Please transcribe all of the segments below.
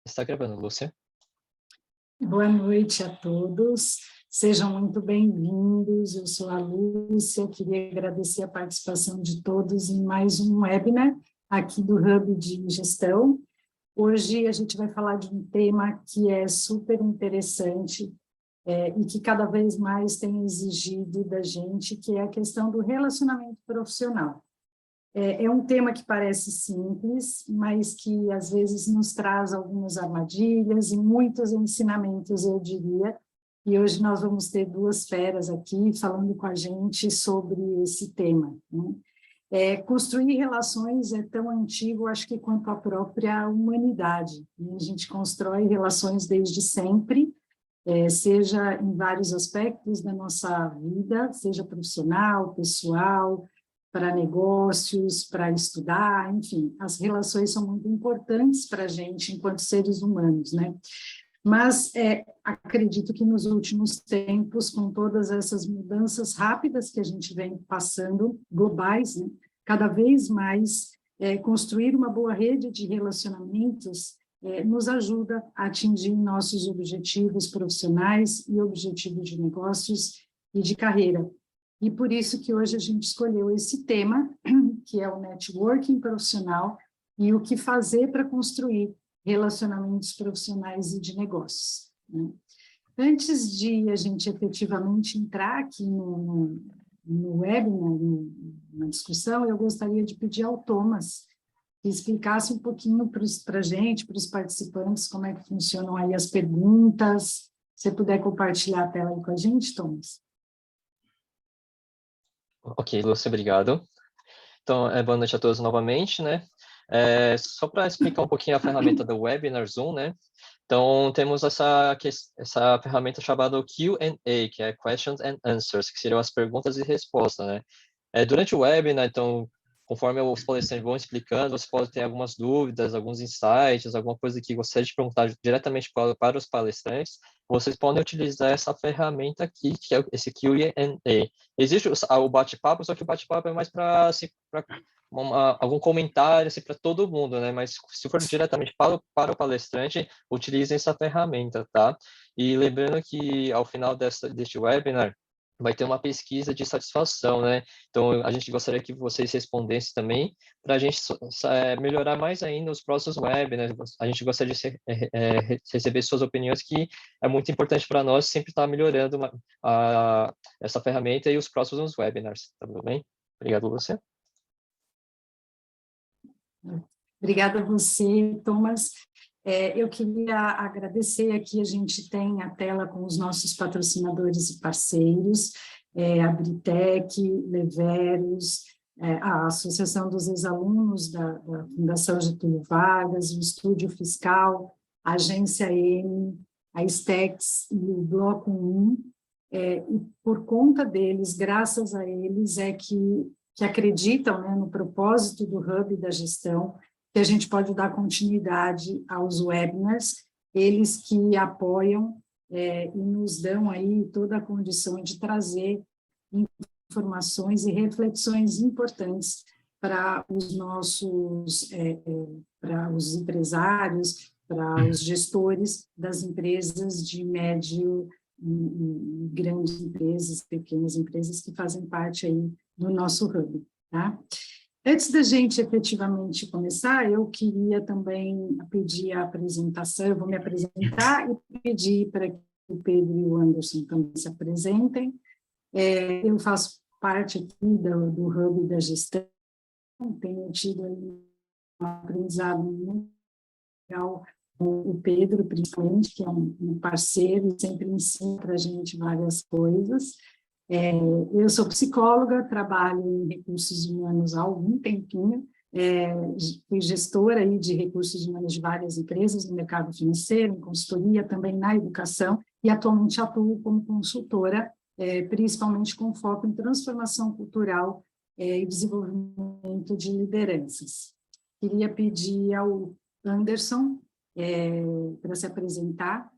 Está gravando, Lúcia? Boa noite a todos, sejam muito bem-vindos. Eu sou a Lúcia, queria agradecer a participação de todos em mais um webinar aqui do Hub de Gestão. Hoje a gente vai falar de um tema que é super interessante e que cada vez mais tem exigido da gente, que é a questão do relacionamento profissional. É um tema que parece simples, mas que às vezes nos traz algumas armadilhas e muitos ensinamentos, eu diria. E hoje nós vamos ter duas feras aqui falando com a gente sobre esse tema, né? Construir relações é tão antigo, acho que quanto a própria humanidade, né? A gente constrói relações desde sempre, seja em vários aspectos da nossa vida, seja profissional, pessoal, para negócios, para estudar, enfim, as relações são muito importantes para a gente enquanto seres humanos, né? Mas acredito que nos últimos tempos, com todas essas mudanças rápidas que a gente vem passando, globais, né? Cada vez mais construir uma boa rede de relacionamentos nos ajuda a atingir nossos objetivos profissionais e objetivos de negócios e de carreira. E por isso que hoje a gente escolheu esse tema, que é o networking profissional e o que fazer para construir relacionamentos profissionais e de negócios, né? Antes de a gente efetivamente entrar aqui no webinar, na discussão, eu gostaria de pedir ao Thomas que explicasse um pouquinho para a gente, para os participantes, como é que funcionam aí as perguntas. Se você puder compartilhar a tela aí com a gente, Thomas. Ok, Lúcia, obrigado. Então, boa noite a todos novamente, né? Só para explicar um pouquinho a ferramenta do Webinar Zoom, né? Então, temos essa ferramenta chamada Q&A, que é Questions and Answers, que seriam as perguntas e respostas, né? Durante o webinar, então, conforme os palestrantes vão explicando, você pode ter algumas dúvidas, alguns insights, alguma coisa que gostaria de perguntar diretamente para os palestrantes, vocês podem utilizar essa ferramenta aqui, que é esse Q&A. Existe o bate-papo, só que o bate-papo é mais para assim, algum comentário assim, para todo mundo, né? Mas se for diretamente para o palestrante, utilizem essa ferramenta, tá? E lembrando que ao final deste webinar, vai ter uma pesquisa de satisfação, né? Então, a gente gostaria que vocês respondessem também, para a gente melhorar mais ainda os próximos webinars. A gente gostaria de receber suas opiniões, que é muito importante para nós sempre estar melhorando essa ferramenta e os próximos webinars, tá tudo bem? Obrigado, Lúcia. Obrigada a você, Thomas. Eu queria agradecer aqui, a gente tem a tela com os nossos patrocinadores e parceiros, a Britec, Leveros, a Associação dos Ex-Alunos da Fundação Getúlio Vargas, o Estúdio Fiscal, a Agência M, a Stex e o Bloco 1, e por conta deles, graças a eles, que acreditam, né, no propósito do Hub da Gestão, que a gente pode dar continuidade aos webinars, eles que apoiam e nos dão aí toda a condição de trazer informações e reflexões importantes para os nossos, para os empresários, para os gestores das empresas de médio e grandes empresas, pequenas empresas que fazem parte aí do nosso Hub, tá? Antes da gente efetivamente começar, eu queria também pedir a apresentação, eu vou me apresentar e pedir para que o Pedro e o Anderson também se apresentem. Eu faço parte aqui do Hub da Gestão, tenho tido um aprendizado muito legal com o Pedro, principalmente, que é um parceiro, sempre ensina para a gente várias coisas. Eu sou psicóloga, trabalho em recursos humanos há algum tempinho, fui gestora aí de recursos humanos de várias empresas no mercado financeiro, em consultoria, também na educação, e atualmente atuo como consultora, principalmente com foco em transformação cultural e desenvolvimento de lideranças. Queria pedir ao Anderson para se apresentar.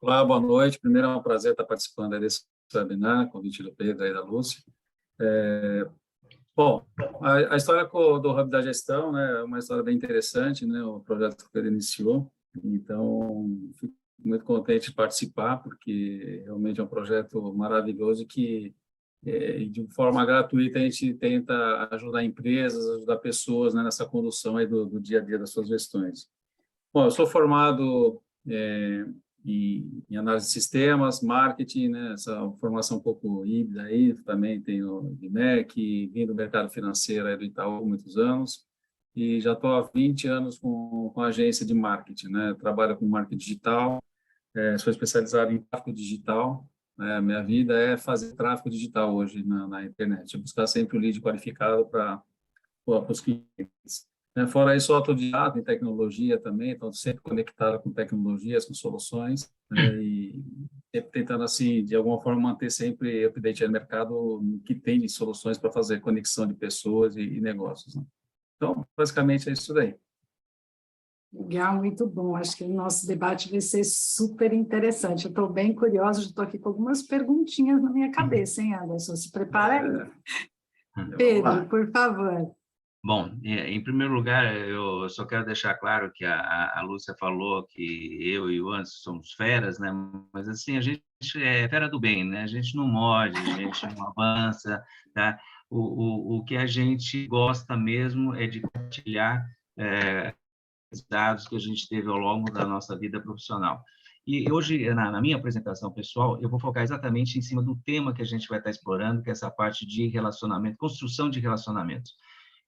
Olá, boa noite. Primeiro, é um prazer estar participando desse webinar, convite do Pedro e da Lúcia. Bom, a história do Hub da Gestão, né, é uma história bem interessante, né, o projeto que ele iniciou. Então, fico muito contente de participar, porque realmente é um projeto maravilhoso que, de forma gratuita, a gente tenta ajudar empresas, ajudar pessoas, né, nessa condução aí do dia a dia das suas gestões. Bom, eu sou formado em análise de sistemas, marketing, né? Essa formação um pouco híbrida aí, também tenho de MEC, vim do mercado financeiro aí do Itaú há muitos anos, e já estou há 20 anos com agência de marketing, né? Trabalho com marketing digital, sou especializado em tráfego digital, né? Minha vida é fazer tráfego digital hoje na internet, buscar sempre o lead qualificado para os clientes. Fora isso, sou autodidata em tecnologia também, então sempre conectado com tecnologias, com soluções, né, e sempre tentando, assim, de alguma forma, manter sempre update no mercado que tem de soluções para fazer conexão de pessoas e negócios. Né? Então, basicamente, é isso daí. Legal, muito bom. Acho que o nosso debate vai ser super interessante. Eu estou bem curiosa, já estou aqui com algumas perguntinhas na minha cabeça, hein, Anderson? Se prepara aí. Pedro, por favor. Bom, em primeiro lugar, eu só quero deixar claro que a Lúcia falou que eu e o Anderson somos feras, né? Mas, assim, a gente é fera do bem, né? A gente não morde, a gente não avança, tá? O que a gente gosta mesmo é de compartilhar os dados que a gente teve ao longo da nossa vida profissional. E hoje, na minha apresentação pessoal, eu vou focar exatamente em cima do tema que a gente vai estar explorando, que é essa parte de relacionamento, construção de relacionamentos.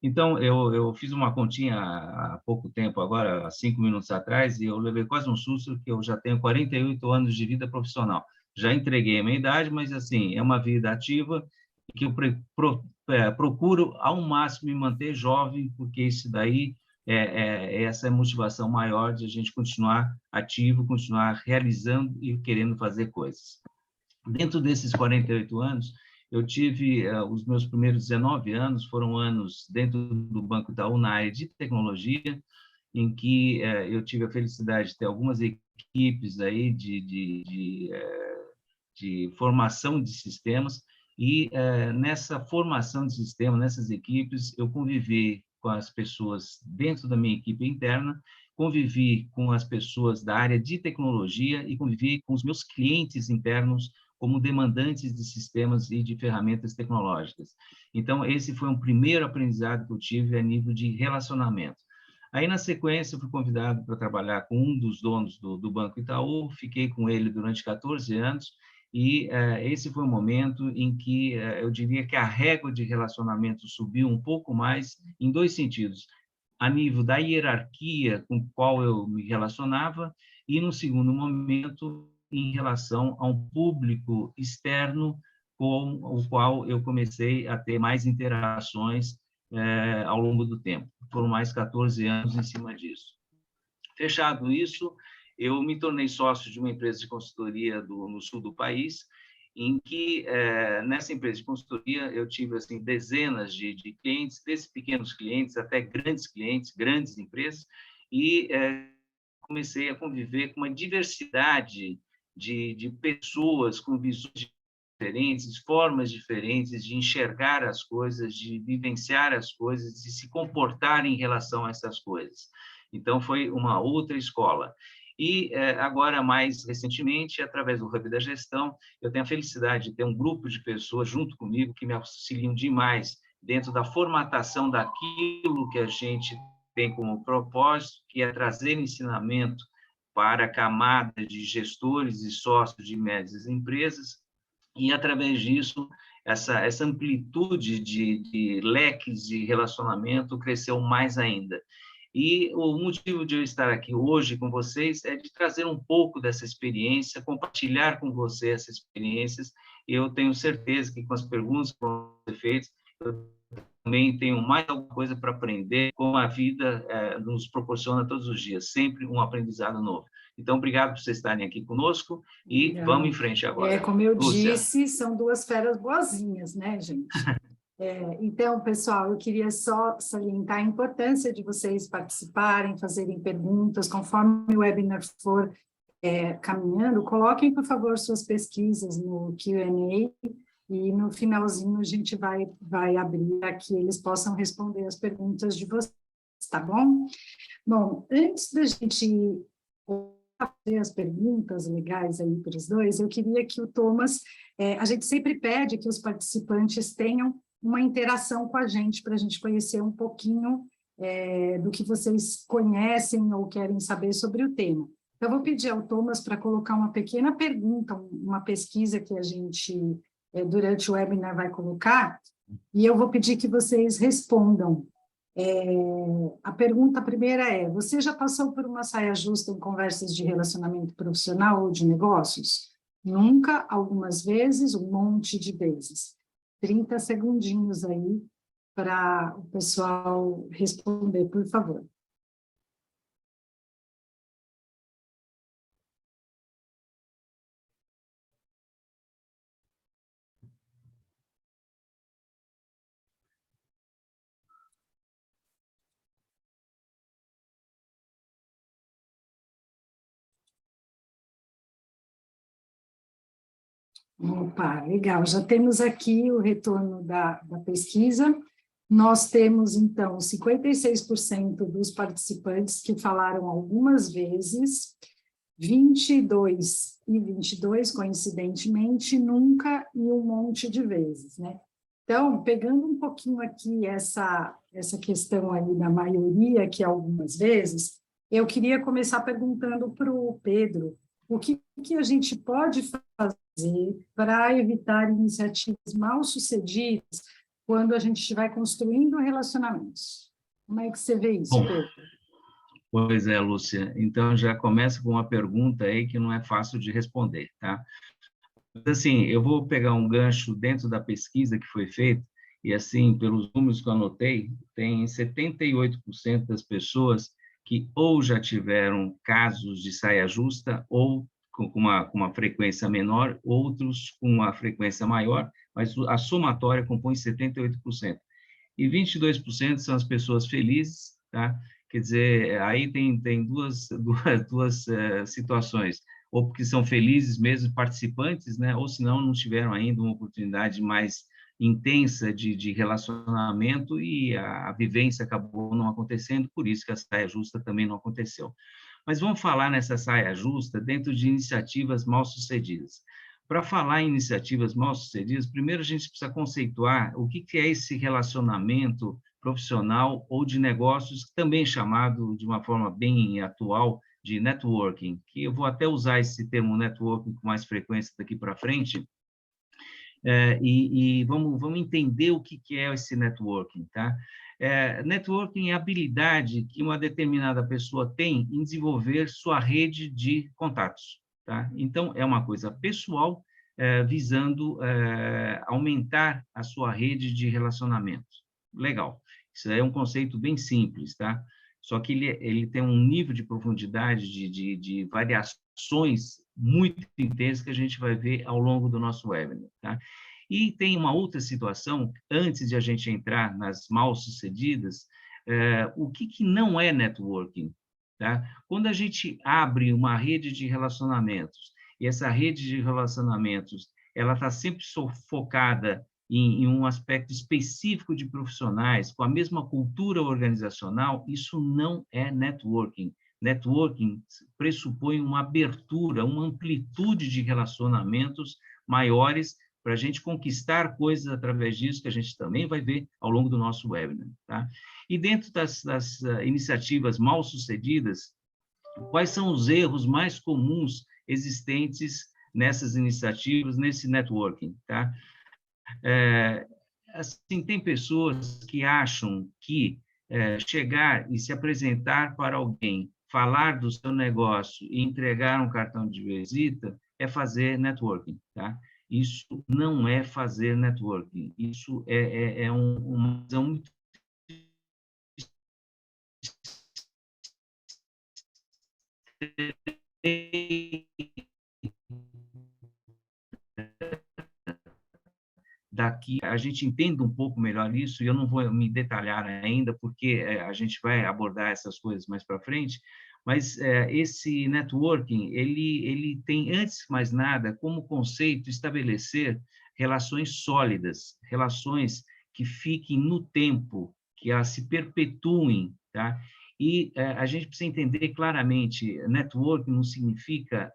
Então, eu fiz uma continha há pouco tempo, agora, há 5 minutos atrás, e eu levei quase um susto, que eu já tenho 48 anos de vida profissional. Já entreguei a minha idade, mas, assim, é uma vida ativa que eu procuro, ao máximo, me manter jovem, porque isso daí, essa é a motivação maior de a gente continuar ativo, continuar realizando e querendo fazer coisas. Dentro desses 48 anos, eu tive os meus primeiros 19 anos, foram anos dentro do Banco Itaú, na área de tecnologia, em que eu tive a felicidade de ter algumas equipes aí de formação de sistemas, e nessa formação de sistemas, nessas equipes, eu convivi com as pessoas dentro da minha equipe interna, convivi com as pessoas da área de tecnologia e convivi com os meus clientes internos como demandantes de sistemas e de ferramentas tecnológicas. Então, esse foi um primeiro aprendizado que eu tive a nível de relacionamento. Aí, na sequência, eu fui convidado para trabalhar com um dos donos do Banco Itaú, fiquei com ele durante 14 anos, e esse foi um momento em que eu diria que a régua de relacionamento subiu um pouco mais, em dois sentidos: a nível da hierarquia com a qual eu me relacionava, e, no segundo momento, em relação a um público externo com o qual eu comecei a ter mais interações ao longo do tempo. Foram mais 14 anos em cima disso. Fechado isso, eu me tornei sócio de uma empresa de consultoria no sul do país, em que, nessa empresa de consultoria, eu tive assim, dezenas de clientes, desde pequenos clientes até grandes clientes, grandes empresas, e comecei a conviver com uma diversidade de pessoas com visões diferentes, formas diferentes de enxergar as coisas, de vivenciar as coisas, de se comportar em relação a essas coisas. Então, foi uma outra escola. E agora, mais recentemente, através do Hub da Gestão, eu tenho a felicidade de ter um grupo de pessoas junto comigo que me auxiliam demais dentro da formatação daquilo que a gente tem como propósito, que é trazer ensinamento para a camada de gestores e sócios de médias empresas, e, através disso, essa amplitude de leques de relacionamento cresceu mais ainda. E o motivo de eu estar aqui hoje com vocês é de trazer um pouco dessa experiência, compartilhar com você essas experiências. Eu tenho certeza que, com as perguntas que vão ser feitas, eu também tenho mais alguma coisa para aprender, como a vida nos proporciona todos os dias, sempre um aprendizado novo. Então, obrigado por vocês estarem aqui conosco e vamos em frente agora. Como eu Lúcia. disse, são duas feras boazinhas, né, gente? Então, pessoal, eu queria só salientar a importância de vocês participarem, fazerem perguntas, conforme o webinar for caminhando, coloquem, por favor, suas pesquisas no Q&A, e no finalzinho a gente vai abrir aqui, eles possam responder as perguntas de vocês, tá bom? Bom, antes da gente fazer as perguntas legais aí para os dois, eu queria que o Thomas, a gente sempre pede que os participantes tenham uma interação com a gente, para a gente conhecer um pouquinho do que vocês conhecem ou querem saber sobre o tema. Então, eu vou pedir ao Thomas para colocar uma pequena pergunta, uma pesquisa que a gente, durante o webinar, vai colocar, e eu vou pedir que vocês respondam. A pergunta primeira é: você já passou por uma saia justa em conversas de relacionamento profissional ou de negócios? Nunca, algumas vezes, um monte de vezes. 30 segundinhos aí para o pessoal responder, por favor. Opa, legal. Já temos aqui o retorno da pesquisa. Nós temos, então, 56% dos participantes que falaram algumas vezes, 22 e 22, coincidentemente, nunca e um monte de vezes, né? Então, pegando um pouquinho aqui essa questão aí da maioria, que algumas vezes, eu queria começar perguntando para o Pedro o que a gente pode fazer para evitar iniciativas mal-sucedidas quando a gente estiver construindo relacionamentos. Como é que você vê isso, Pedro? Pois é, Lúcia. Então, já começa com uma pergunta aí que não é fácil de responder, tá? Assim, eu vou pegar um gancho dentro da pesquisa que foi feita, e assim, pelos números que eu anotei, tem 78% das pessoas que ou já tiveram casos de saia justa, ou com uma frequência menor, outros com uma frequência maior, mas a somatória compõe 78%. E 22% são as pessoas felizes, tá? Quer dizer, aí tem duas situações, ou porque são felizes mesmo participantes, né? Ou senão não tiveram ainda uma oportunidade mais intensa de relacionamento e a vivência acabou não acontecendo, por isso que a saia justa também não aconteceu. Mas vamos falar nessa saia justa dentro de iniciativas mal-sucedidas. Para falar em iniciativas mal-sucedidas, primeiro a gente precisa conceituar o que é esse relacionamento profissional ou de negócios, também chamado de uma forma bem atual de networking, que eu vou até usar esse termo networking com mais frequência daqui para frente, e vamos entender o que é esse networking, tá? Networking é a habilidade que uma determinada pessoa tem em desenvolver sua rede de contatos, tá? Então, é uma coisa pessoal, visando aumentar a sua rede de relacionamentos. Legal. Isso é um conceito bem simples, tá? Só que ele tem um nível de profundidade, de variações muito intensas que a gente vai ver ao longo do nosso webinar, tá? E tem uma outra situação, antes de a gente entrar nas mal-sucedidas, o que não é networking, tá? Quando a gente abre uma rede de relacionamentos, e essa rede de relacionamentos, ela está sempre focada em um aspecto específico de profissionais, com a mesma cultura organizacional, isso não é networking. Networking pressupõe uma abertura, uma amplitude de relacionamentos maiores para a gente conquistar coisas através disso, que a gente também vai ver ao longo do nosso webinar, tá? E dentro das iniciativas mal-sucedidas, quais são os erros mais comuns existentes nessas iniciativas, nesse networking, tá? Assim, tem pessoas que acham que chegar e se apresentar para alguém, falar do seu negócio e entregar um cartão de visita é fazer networking, tá? Isso não é fazer networking, isso é uma visão muito daqui a gente entenda um pouco melhor isso, e eu não vou me detalhar ainda, porque a gente vai abordar essas coisas mais para frente, mas esse networking, ele tem, antes de mais nada, como conceito, estabelecer relações sólidas, relações que fiquem no tempo, que elas se perpetuem, tá? E a gente precisa entender claramente, networking não significa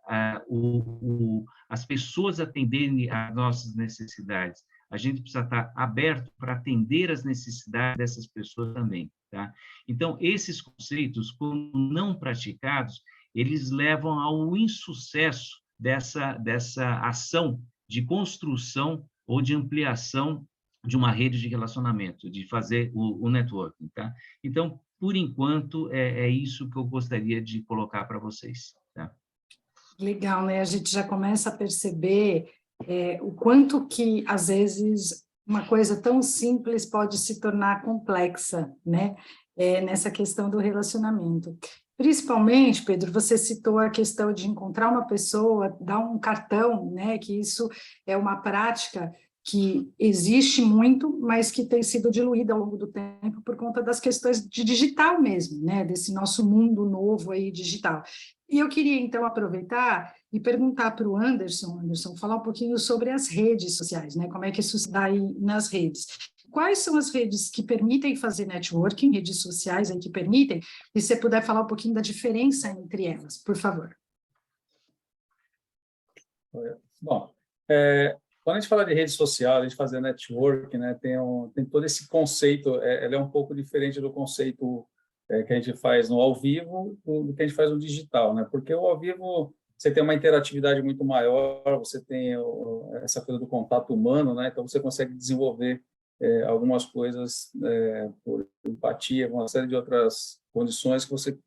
as pessoas atenderem às nossas necessidades. A gente precisa estar aberto para atender as necessidades dessas pessoas também, tá? Então, esses conceitos, como não praticados, eles levam ao insucesso dessa ação de construção ou de ampliação de uma rede de relacionamento, de fazer o networking, tá? Então, por enquanto, é isso que eu gostaria de colocar para vocês, tá? Legal, né? A gente já começa a perceber o quanto que, às vezes, uma coisa tão simples pode se tornar complexa, né? Nessa questão do relacionamento. Principalmente, Pedro, você citou a questão de encontrar uma pessoa, dar um cartão, né? Que isso é uma prática que existe muito, mas que tem sido diluída ao longo do tempo por conta das questões de digital mesmo, né? Desse nosso mundo novo aí digital. E eu queria, então, aproveitar e perguntar para o Anderson, falar um pouquinho sobre as redes sociais, né? Como é que isso se dá aí nas redes? Quais são as redes que permitem fazer networking, redes sociais aí que permitem? E se você puder falar um pouquinho da diferença entre elas, por favor. Bom, quando a gente fala de rede social, a gente fazer networking, né, tem todo esse conceito, ele é um pouco diferente do conceito que a gente faz no ao vivo do que a gente faz no digital, né? Porque o ao vivo você tem uma interatividade muito maior, você tem essa coisa do contato humano, né? Então você consegue desenvolver algumas coisas por empatia, uma série de outras condições que você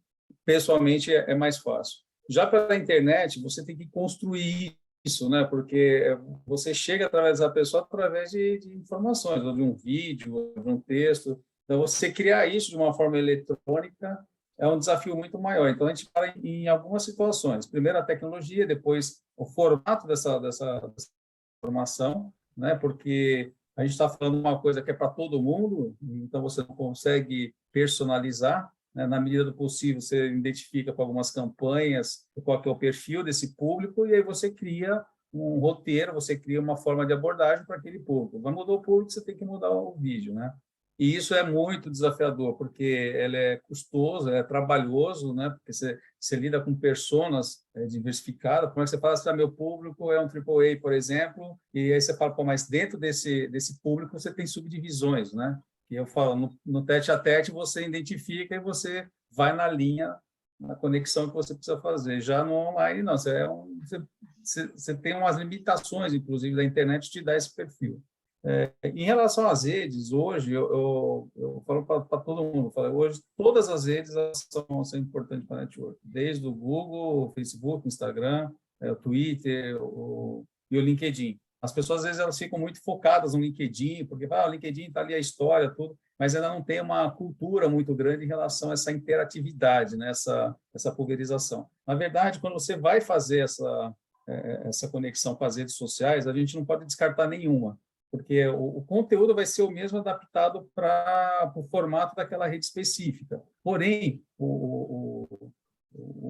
pessoalmente é mais fácil. Já para a internet, você tem que construir isso, né? Porque você chega através da pessoa através de informações, ou de um vídeo, ou de um texto. Então, você criar isso de uma forma eletrônica é um desafio muito maior. Então, a gente fala em algumas situações. Primeiro, a tecnologia, depois, o formato dessa informação, né? Porque a gente está falando uma coisa que é para todo mundo, então você não consegue personalizar, né? Na medida do possível, você identifica com algumas campanhas qual que é o perfil desse público, e aí você cria um roteiro, você cria uma forma de abordagem para aquele público. Vai mudar o público, você tem que mudar o vídeo, né? E isso é muito desafiador, porque ele é custoso, é trabalhoso, né? Porque você lida com personas diversificadas. Como é que você fala assim, meu público é um AAA, por exemplo, e aí você fala, pô, mas dentro desse público você tem subdivisões, né? E eu falo, no tete-a-tete você identifica e você vai na linha, na conexão que você precisa fazer. Já no online, não, você tem umas limitações, inclusive, da internet te dar esse perfil. Em relação às redes, hoje, eu falo para todo mundo, hoje todas as redes são importantes para a network, desde o Google, o Facebook, o Instagram, o Twitter e o LinkedIn. As pessoas, às vezes, elas ficam muito focadas no LinkedIn, porque o LinkedIn está ali a história, tudo, mas ainda não tem uma cultura muito grande em relação a essa interatividade, né? essa pulverização. Na verdade, quando você vai fazer essa conexão com as redes sociais, a gente não pode descartar nenhuma, porque o conteúdo vai ser o mesmo adaptado para o formato daquela rede específica. Porém, o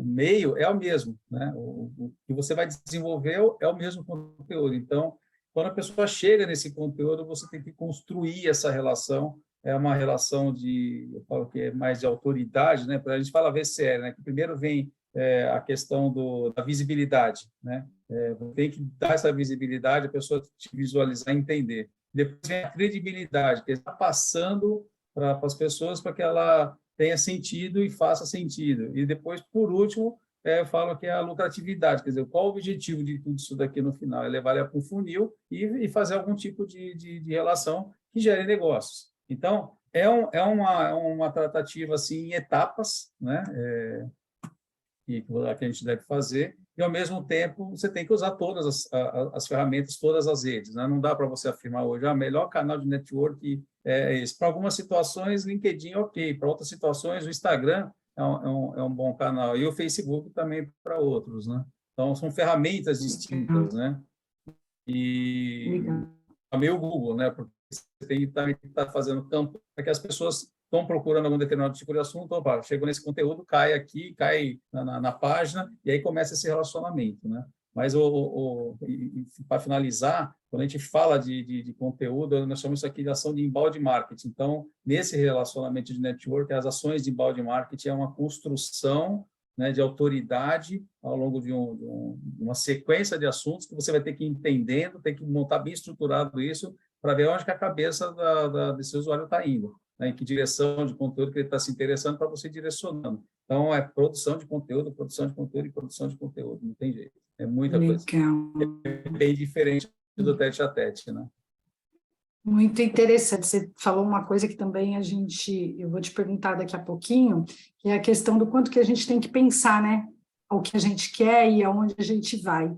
meio é o mesmo, né? O que você vai desenvolver é o mesmo conteúdo. Então, quando a pessoa chega nesse conteúdo, você tem que construir essa relação. É uma relação eu falo que é mais de autoridade, né? A gente fala VCL, né? Que primeiro vem a questão da visibilidade, né? Tem que dar essa visibilidade, a pessoa te visualizar e entender. Depois vem a credibilidade, que está passando para as pessoas para que ela tenha sentido e faça sentido. E depois, por último, eu falo que é a lucratividade, quer dizer, qual o objetivo de tudo isso daqui no final? É levar ela para um funil e fazer algum tipo de relação que gere negócios. Então, é uma tratativa assim, em etapas, né? Que a gente deve fazer, e, ao mesmo tempo, você tem que usar todas as ferramentas, todas as redes, né? Não dá para você afirmar hoje, o melhor canal de network é esse. Para algumas situações, LinkedIn é ok. Para outras situações, o Instagram é um bom canal. E o Facebook também para outros, né? Então, são ferramentas distintas, né? E também o Google, né? Porque você tem que estar fazendo campo para que as pessoas estão procurando algum determinado tipo de assunto, chegou nesse conteúdo, cai aqui, cai na página, e aí começa esse relacionamento, né? Mas para finalizar, quando a gente fala de conteúdo, nós chamamos isso aqui de ação de inbound marketing. Então, nesse relacionamento de network, as ações de inbound marketing é uma construção, né, de autoridade ao longo de uma sequência de assuntos que você vai ter que ir entendendo, tem que montar bem estruturado isso para ver onde que a cabeça desse usuário está indo, né, em que direção de conteúdo que ele está se interessando para você ir direcionando. Então, é produção de conteúdo e produção de conteúdo, não tem jeito. É muita coisa. É bem diferente do tete-a-tete, né? Muito interessante. Você falou uma coisa que também eu vou te perguntar daqui a pouquinho, que é a questão do quanto que a gente tem que pensar, né? O que a gente quer e aonde a gente vai.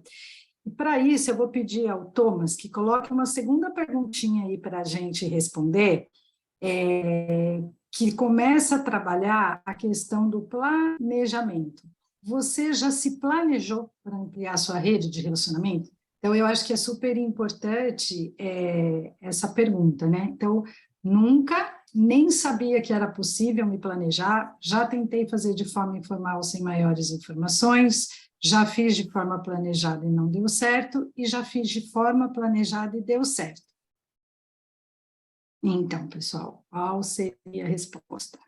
E para isso, eu vou pedir ao Thomas que coloque uma segunda perguntinha aí para a gente responder, que começa a trabalhar a questão do planejamento. Você já se planejou para ampliar a sua rede de relacionamento? Então, eu acho que é super importante essa pergunta, né? Então, nunca, nem sabia que era possível me planejar, já tentei fazer de forma informal, sem maiores informações, já fiz de forma planejada e não deu certo, e já fiz de forma planejada e deu certo. Então, pessoal, qual seria a resposta?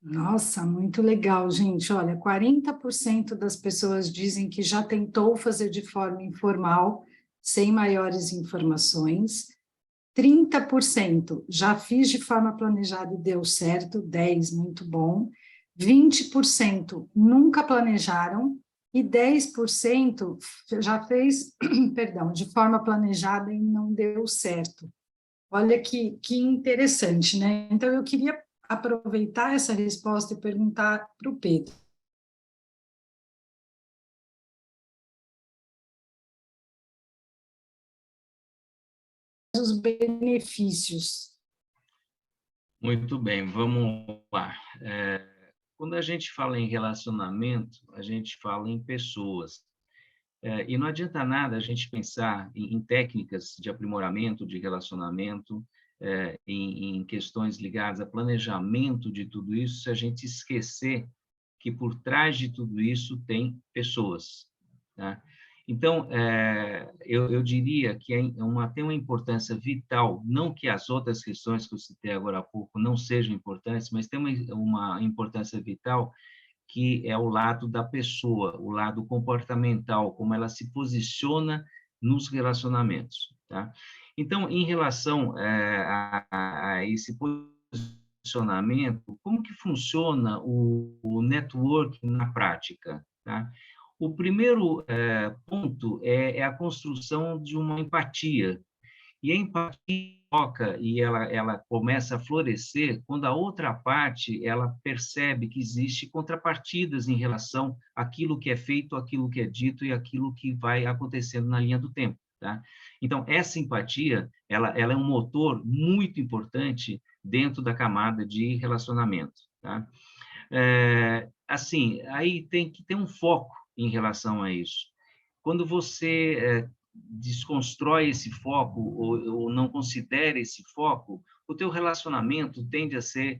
Nossa, muito legal, gente. Olha, 40% das pessoas dizem que já tentou fazer de forma informal, sem maiores informações. 30% já fiz de forma planejada e deu certo, 10, muito bom. 20% nunca planejaram e 10% já fez, perdão, de forma planejada e não deu certo. Olha que interessante, né? Então, eu queria aproveitar essa resposta e perguntar para o Pedro. Os benefícios. Muito bem, vamos lá. Quando a gente fala em relacionamento, a gente fala em pessoas. E não adianta nada a gente pensar em técnicas de aprimoramento de relacionamento, em questões ligadas a planejamento de tudo isso, se a gente esquecer que por trás de tudo isso tem pessoas, tá? Então, eu diria que tem uma importância vital, não que as outras questões que eu citei agora há pouco não sejam importantes, mas tem uma importância vital, que é o lado da pessoa, o lado comportamental, como ela se posiciona nos relacionamentos, tá? Então, em relação a esse posicionamento, como que funciona o networking na prática, tá? O primeiro ponto é a construção de uma empatia. E a empatia toca e ela começa a florescer quando a outra parte ela percebe que existe contrapartidas em relação àquilo que é feito, àquilo que é dito e àquilo que vai acontecendo na linha do tempo, tá? Então, essa empatia, ela é um motor muito importante dentro da camada de relacionamento, tá? Assim, aí tem que ter um foco em relação a isso. Quando você desconstrói esse foco ou não considera esse foco, o teu relacionamento tende a ser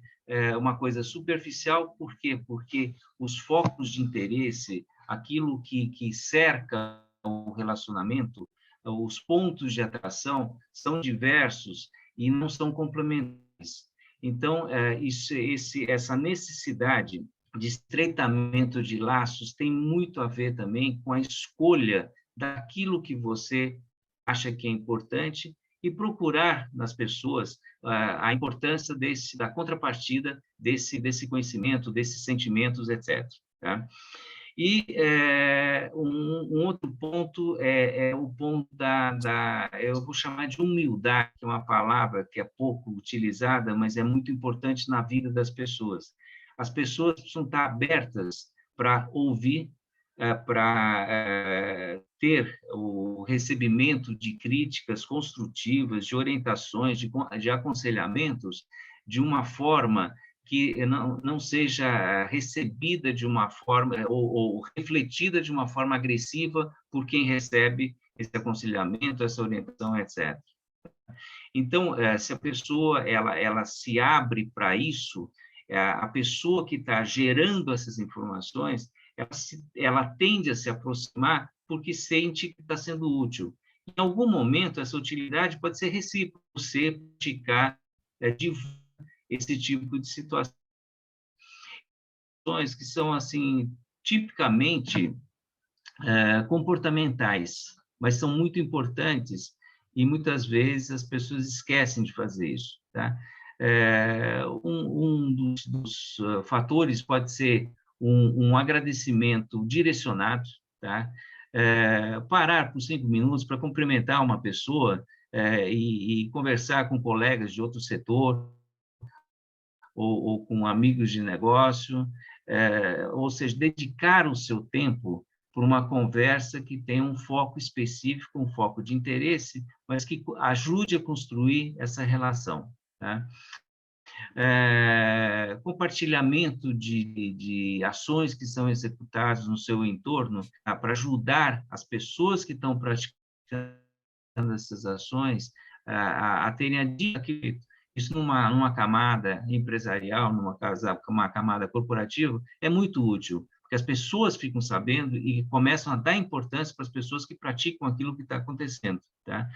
uma coisa superficial. Por quê? Porque os focos de interesse, aquilo que cerca o relacionamento, os pontos de atração são diversos e não são complementares. Então, essa necessidade de estreitamento de laços tem muito a ver também com a escolha daquilo que você acha que é importante e procurar nas pessoas a importância da contrapartida desse conhecimento, desses sentimentos, etc. Tá? E um outro ponto é o ponto eu vou chamar de humildade, que é uma palavra que é pouco utilizada, mas é muito importante na vida das pessoas. As pessoas precisam estar abertas para ouvir, para ter o recebimento de críticas construtivas, de orientações, de aconselhamentos, de uma forma que não seja recebida de uma forma, ou refletida de uma forma agressiva por quem recebe esse aconselhamento, essa orientação, etc. Então, se a pessoa ela se abre para isso, a pessoa que está gerando essas informações, ela tende a se aproximar porque sente que está sendo útil. Em algum momento, essa utilidade pode ser recíproca, você praticar, divulgar esse tipo de situações que são, assim, tipicamente comportamentais, mas são muito importantes e muitas vezes as pessoas esquecem de fazer isso, tá? Um dos fatores pode ser um agradecimento direcionado, tá? Parar por 5 minutos para cumprimentar uma pessoa e conversar com colegas de outro setor ou com amigos de negócio, ou seja, dedicar o seu tempo para uma conversa que tem um foco específico, um foco de interesse, mas que ajude a construir essa relação, tá? Compartilhamento de ações que são executadas no seu entorno, tá? Para ajudar as pessoas que estão praticando essas ações a terem a dica. Isso numa camada empresarial, uma camada corporativa, é muito útil, porque as pessoas ficam sabendo e começam a dar importância para as pessoas que praticam aquilo que está acontecendo, tá?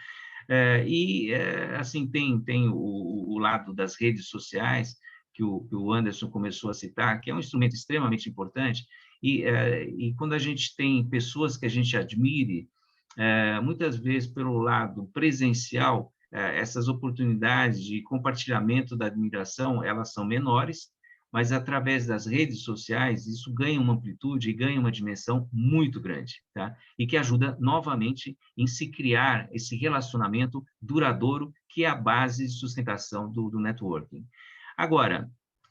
Assim, tem o lado das redes sociais, que o Anderson começou a citar, que é um instrumento extremamente importante, e quando a gente tem pessoas que a gente admire, muitas vezes pelo lado presencial, essas oportunidades de compartilhamento da admiração, elas são menores, mas através das redes sociais, isso ganha uma amplitude e ganha uma dimensão muito grande, tá? E que ajuda, novamente, em se criar esse relacionamento duradouro, que é a base de sustentação do networking. Agora,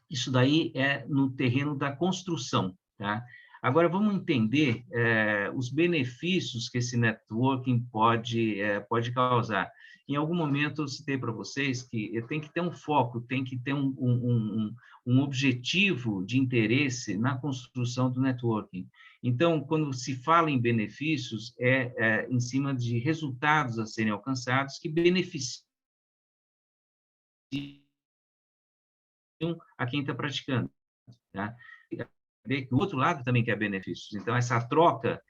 isso daí é no terreno da construção, tá? Agora, vamos entender os benefícios que esse networking pode causar. Em algum momento, eu citei para vocês que tem que ter um foco, tem que ter um objetivo de interesse na construção do networking. Então, quando se fala em benefícios, em cima de resultados a serem alcançados que beneficiam a quem está praticando, tá? Que o outro lado também quer benefícios. Então, essa troca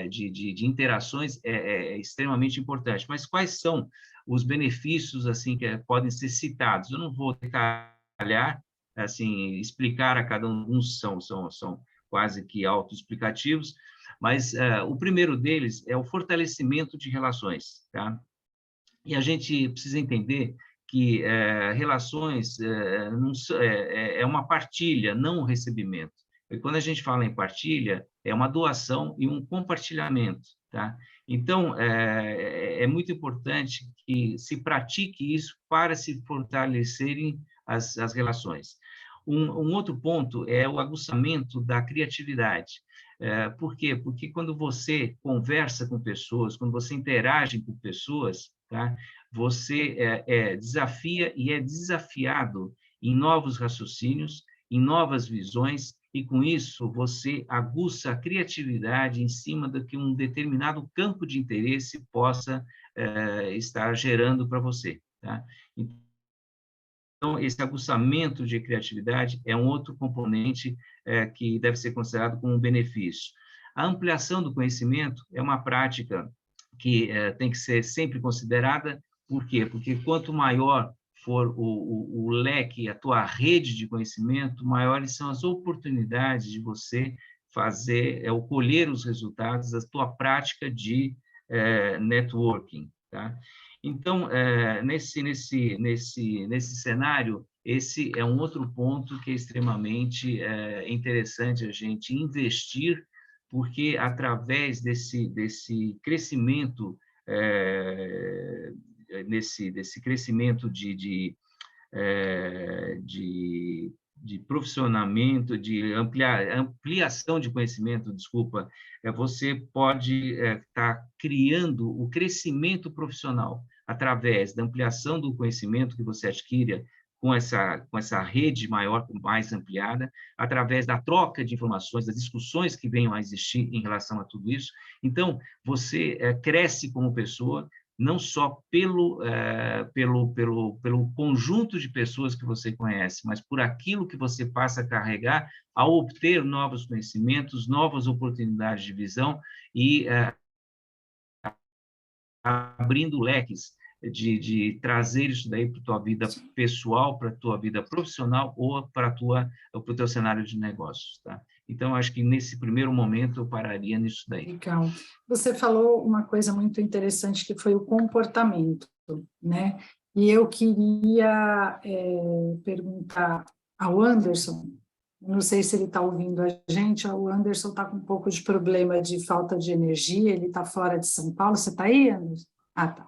de interações é extremamente importante. Mas quais são os benefícios assim que podem ser citados? Eu não vou detalhar, assim, explicar a cada um, uns são quase que autoexplicativos, mas o primeiro deles é o fortalecimento de relações, tá? E a gente precisa entender que relações é uma partilha, não um recebimento. E quando a gente fala em partilha, é uma doação e um compartilhamento, tá? Então, é muito importante que se pratique isso para se fortalecerem as relações. Um outro ponto é o aguçamento da criatividade. Por quê? Porque quando você conversa com pessoas, quando você interage com pessoas, tá? Você desafia e é desafiado em novos raciocínios, em novas visões, e com isso você aguça a criatividade em cima do que um determinado campo de interesse possa estar gerando para você, tá? Então, esse aguçamento de criatividade é um outro componente que deve ser considerado como um benefício. A ampliação do conhecimento é uma prática que tem que ser sempre considerada. Por quê? Porque quanto maior for o leque, a tua rede de conhecimento, maiores são as oportunidades de você ou colher os resultados da tua prática de networking, tá? Então, nesse cenário, esse é um outro ponto que é extremamente interessante a gente investir, porque através desse crescimento, desse crescimento de profissionamento, de ampliação de conhecimento, desculpa, você pode estar criando o crescimento profissional através da ampliação do conhecimento que você adquire com essa rede maior, mais ampliada, através da troca de informações, das discussões que venham a existir em relação a tudo isso. Então, você cresce como pessoa, não só pelo conjunto de pessoas que você conhece, mas por aquilo que você passa a carregar ao obter novos conhecimentos, novas oportunidades de visão e abrindo leques de trazer isso daí para a tua vida pessoal, para a tua vida profissional ou para o teu cenário de negócios, tá? Então, acho que nesse primeiro momento eu pararia nisso daí. Legal. Você falou uma coisa muito interessante que foi o comportamento, né? E eu queria perguntar ao Anderson, não sei se ele está ouvindo a gente, o Anderson está com um pouco de problema de falta de energia, ele está fora de São Paulo. Você está aí, Anderson? Ah, tá.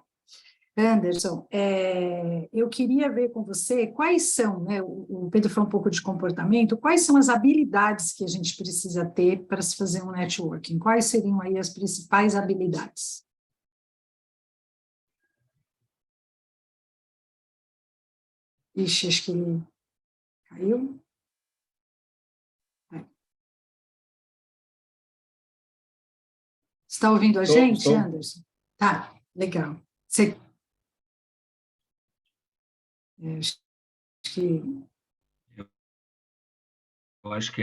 Anderson, eu queria ver com você quais são, né, o Pedro falou um pouco de comportamento, quais são as habilidades que a gente precisa ter para se fazer um networking? Quais seriam aí as principais habilidades? Ixi, acho que ele caiu. Está ouvindo a gente, Estou. Anderson? Tá, legal. Você... acho que... Eu acho que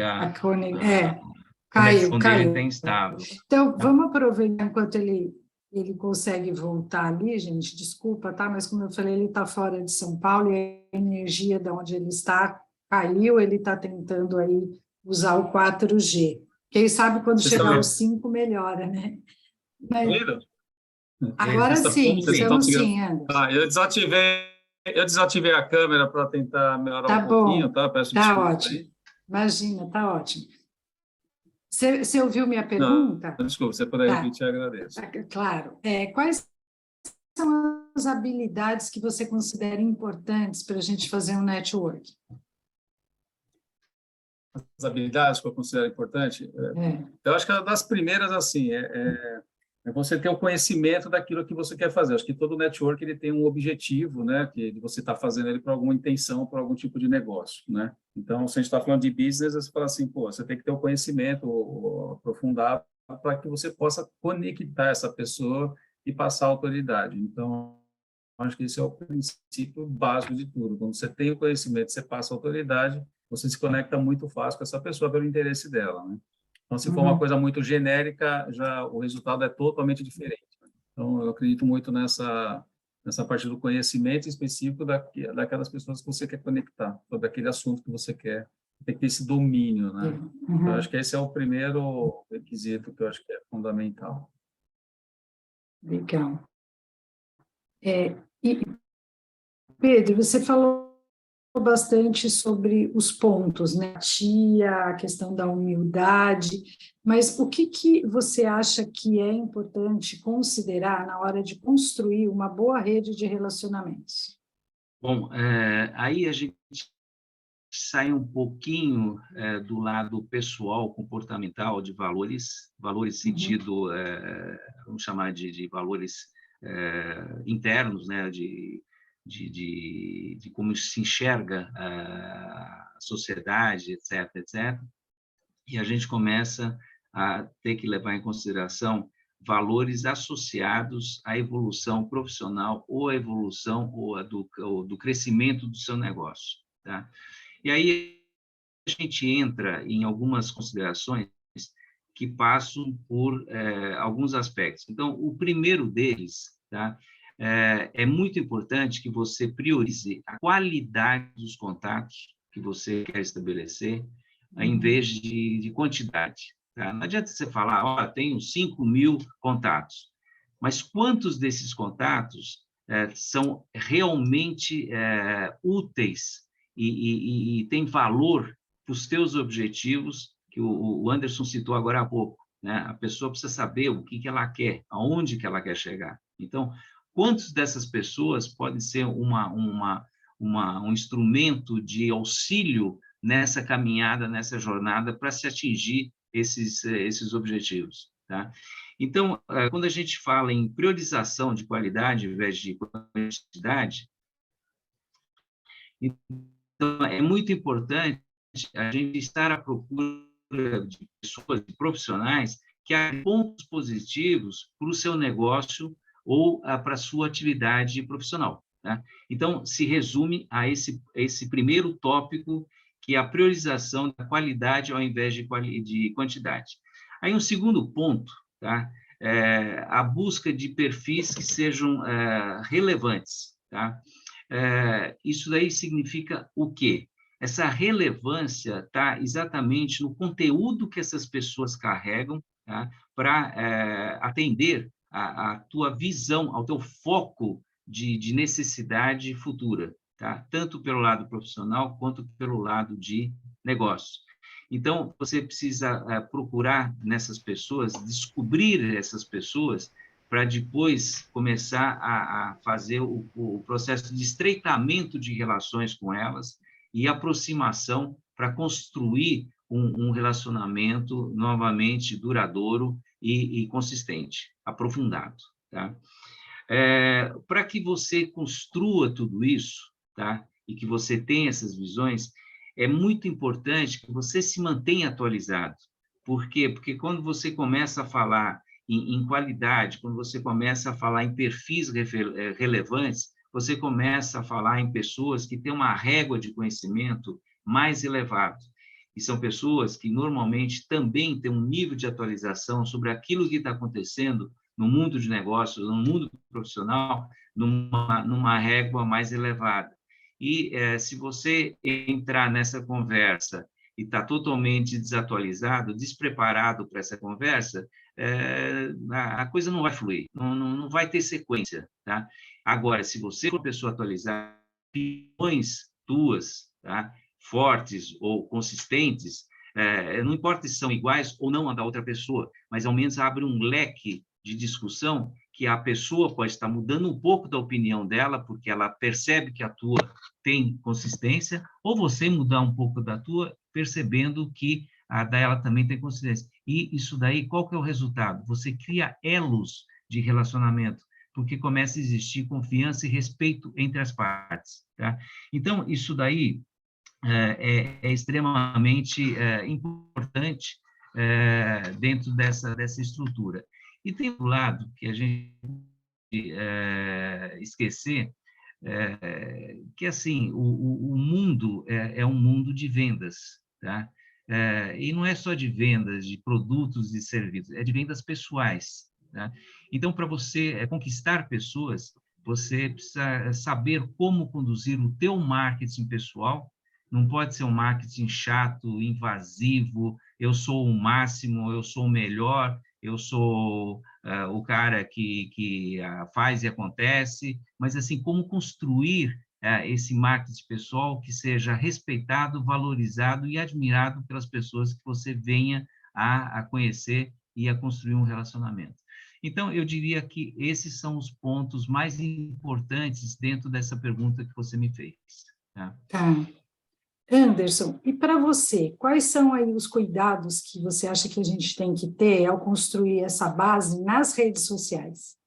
caiu. dele tem instável. Então, vamos aproveitar enquanto ele consegue voltar ali, gente, desculpa, tá? Mas como eu falei, ele está fora de São Paulo e a energia de onde ele está caiu, ele está tentando aí usar o 4G. Quem sabe quando chegar ao 5 melhora, né? Mas... agora sim, estamos sim, Anderson. Eu desativei a câmera para tentar melhorar pouquinho, tá? Peço tá desculpa ótimo. aí. Imagina, tá ótimo. Você ouviu minha pergunta? Não, desculpa, se você puder repetir, eu agradeço. Claro. Quais são as habilidades que você considera importantes para a gente fazer um network? As habilidades que eu considero importantes? Eu acho que uma das primeiras, assim, é você ter o conhecimento daquilo que você quer fazer. Acho que todo network ele tem um objetivo, né, que você está fazendo ele por alguma intenção, por algum tipo de negócio, né? Então, se a gente está falando de business, você fala assim, pô, você tem que ter o conhecimento aprofundado para que você possa conectar essa pessoa e passar a autoridade. Então, acho que esse é o princípio básico de tudo. Quando você tem o conhecimento, você passa a autoridade, você se conecta muito fácil com essa pessoa pelo interesse dela, né? Então, se for uma coisa muito genérica, já o resultado é totalmente diferente. Então, eu acredito muito nessa parte do conhecimento específico daquelas pessoas que você quer conectar, sobre aquele assunto que você quer. Tem que ter esse domínio, né? Então, eu acho que esse é o primeiro requisito que eu acho que é fundamental. Legal. E, Pedro, você falou bastante sobre os pontos, né? A questão da humildade, mas o que você acha que é importante considerar na hora de construir uma boa rede de relacionamentos? Bom, aí a gente sai um pouquinho do lado pessoal, comportamental, de valores sentido, vamos chamar de valores internos, né? De como se enxerga a sociedade, etc., etc. E a gente começa a ter que levar em consideração valores associados à evolução profissional ou à evolução ou do crescimento do seu negócio, tá? E aí a gente entra em algumas considerações que passam por alguns aspectos. Então, o primeiro deles, tá? É muito importante que você priorize a qualidade dos contatos que você quer estabelecer, em vez de quantidade. Tá? Não adianta você falar, tenho 5.000 contatos, mas quantos desses contatos são realmente úteis e têm valor para os teus objetivos, que o Anderson citou agora há pouco, né? A pessoa precisa saber o que ela quer, aonde que ela quer chegar. Então, quantas dessas pessoas podem ser um instrumento de auxílio nessa caminhada, nessa jornada, para se atingir esses objetivos, tá? Então, quando a gente fala em priorização de qualidade ao invés de quantidade, Então, é muito importante a gente estar à procura de pessoas, de profissionais, que há pontos positivos para o seu negócio ou para a sua atividade profissional. Tá? Então, se resume a esse primeiro tópico, que é a priorização da qualidade ao invés de quantidade. Aí, um segundo ponto, tá? A busca de perfis que sejam relevantes. Tá? Isso daí significa o quê? Essa relevância está exatamente no conteúdo que essas pessoas carregam, tá? Para atender a tua visão, ao teu foco de necessidade futura, tá? Tanto pelo lado profissional quanto pelo lado de negócio. Então, você precisa procurar nessas pessoas, descobrir essas pessoas, para depois começar a fazer o processo de estreitamento de relações com elas e aproximação para construir um relacionamento novamente duradouro e consistente, aprofundado. Tá? Para que você construa tudo isso, tá? E que você tenha essas visões, é muito importante que você se mantenha atualizado. Por quê? Porque quando você começa a falar em qualidade, quando você começa a falar em perfis relevantes, você começa a falar em pessoas que têm uma régua de conhecimento mais elevado. E são pessoas que normalmente também têm um nível de atualização sobre aquilo que está acontecendo no mundo de negócios, no mundo profissional, numa régua mais elevada. E se você entrar nessa conversa e está totalmente desatualizado, despreparado para essa conversa, a coisa não vai fluir, não vai ter sequência. Tá? Agora, se você for uma pessoa atualizada, opiniões tuas, tá? Fortes ou consistentes, não importa se são iguais ou não a da outra pessoa, mas ao menos abre um leque de discussão que a pessoa pode estar mudando um pouco da opinião dela, porque ela percebe que a tua tem consistência, ou você mudar um pouco da tua, percebendo que a dela também tem consistência. E isso daí, qual que é o resultado? Você cria elos de relacionamento, porque começa a existir confiança e respeito entre as partes. Tá? Então, isso daí é extremamente importante dentro dessa estrutura. E tem um lado que a gente esquecer, que assim, o mundo é um mundo de vendas, tá? E não é só de vendas de produtos e serviços, é de vendas pessoais, tá? Então, para você conquistar pessoas, você precisa saber como conduzir o teu marketing pessoal. Não pode ser um marketing chato, invasivo, eu sou o máximo, eu sou o melhor, eu sou o cara que faz e acontece, mas assim, como construir esse marketing pessoal que seja respeitado, valorizado e admirado pelas pessoas que você venha a conhecer e a construir um relacionamento. Então, eu diria que esses são os pontos mais importantes dentro dessa pergunta que você me fez. Tá? Tá. Anderson, e para você, quais são aí os cuidados que você acha que a gente tem que ter ao construir essa base nas redes sociais?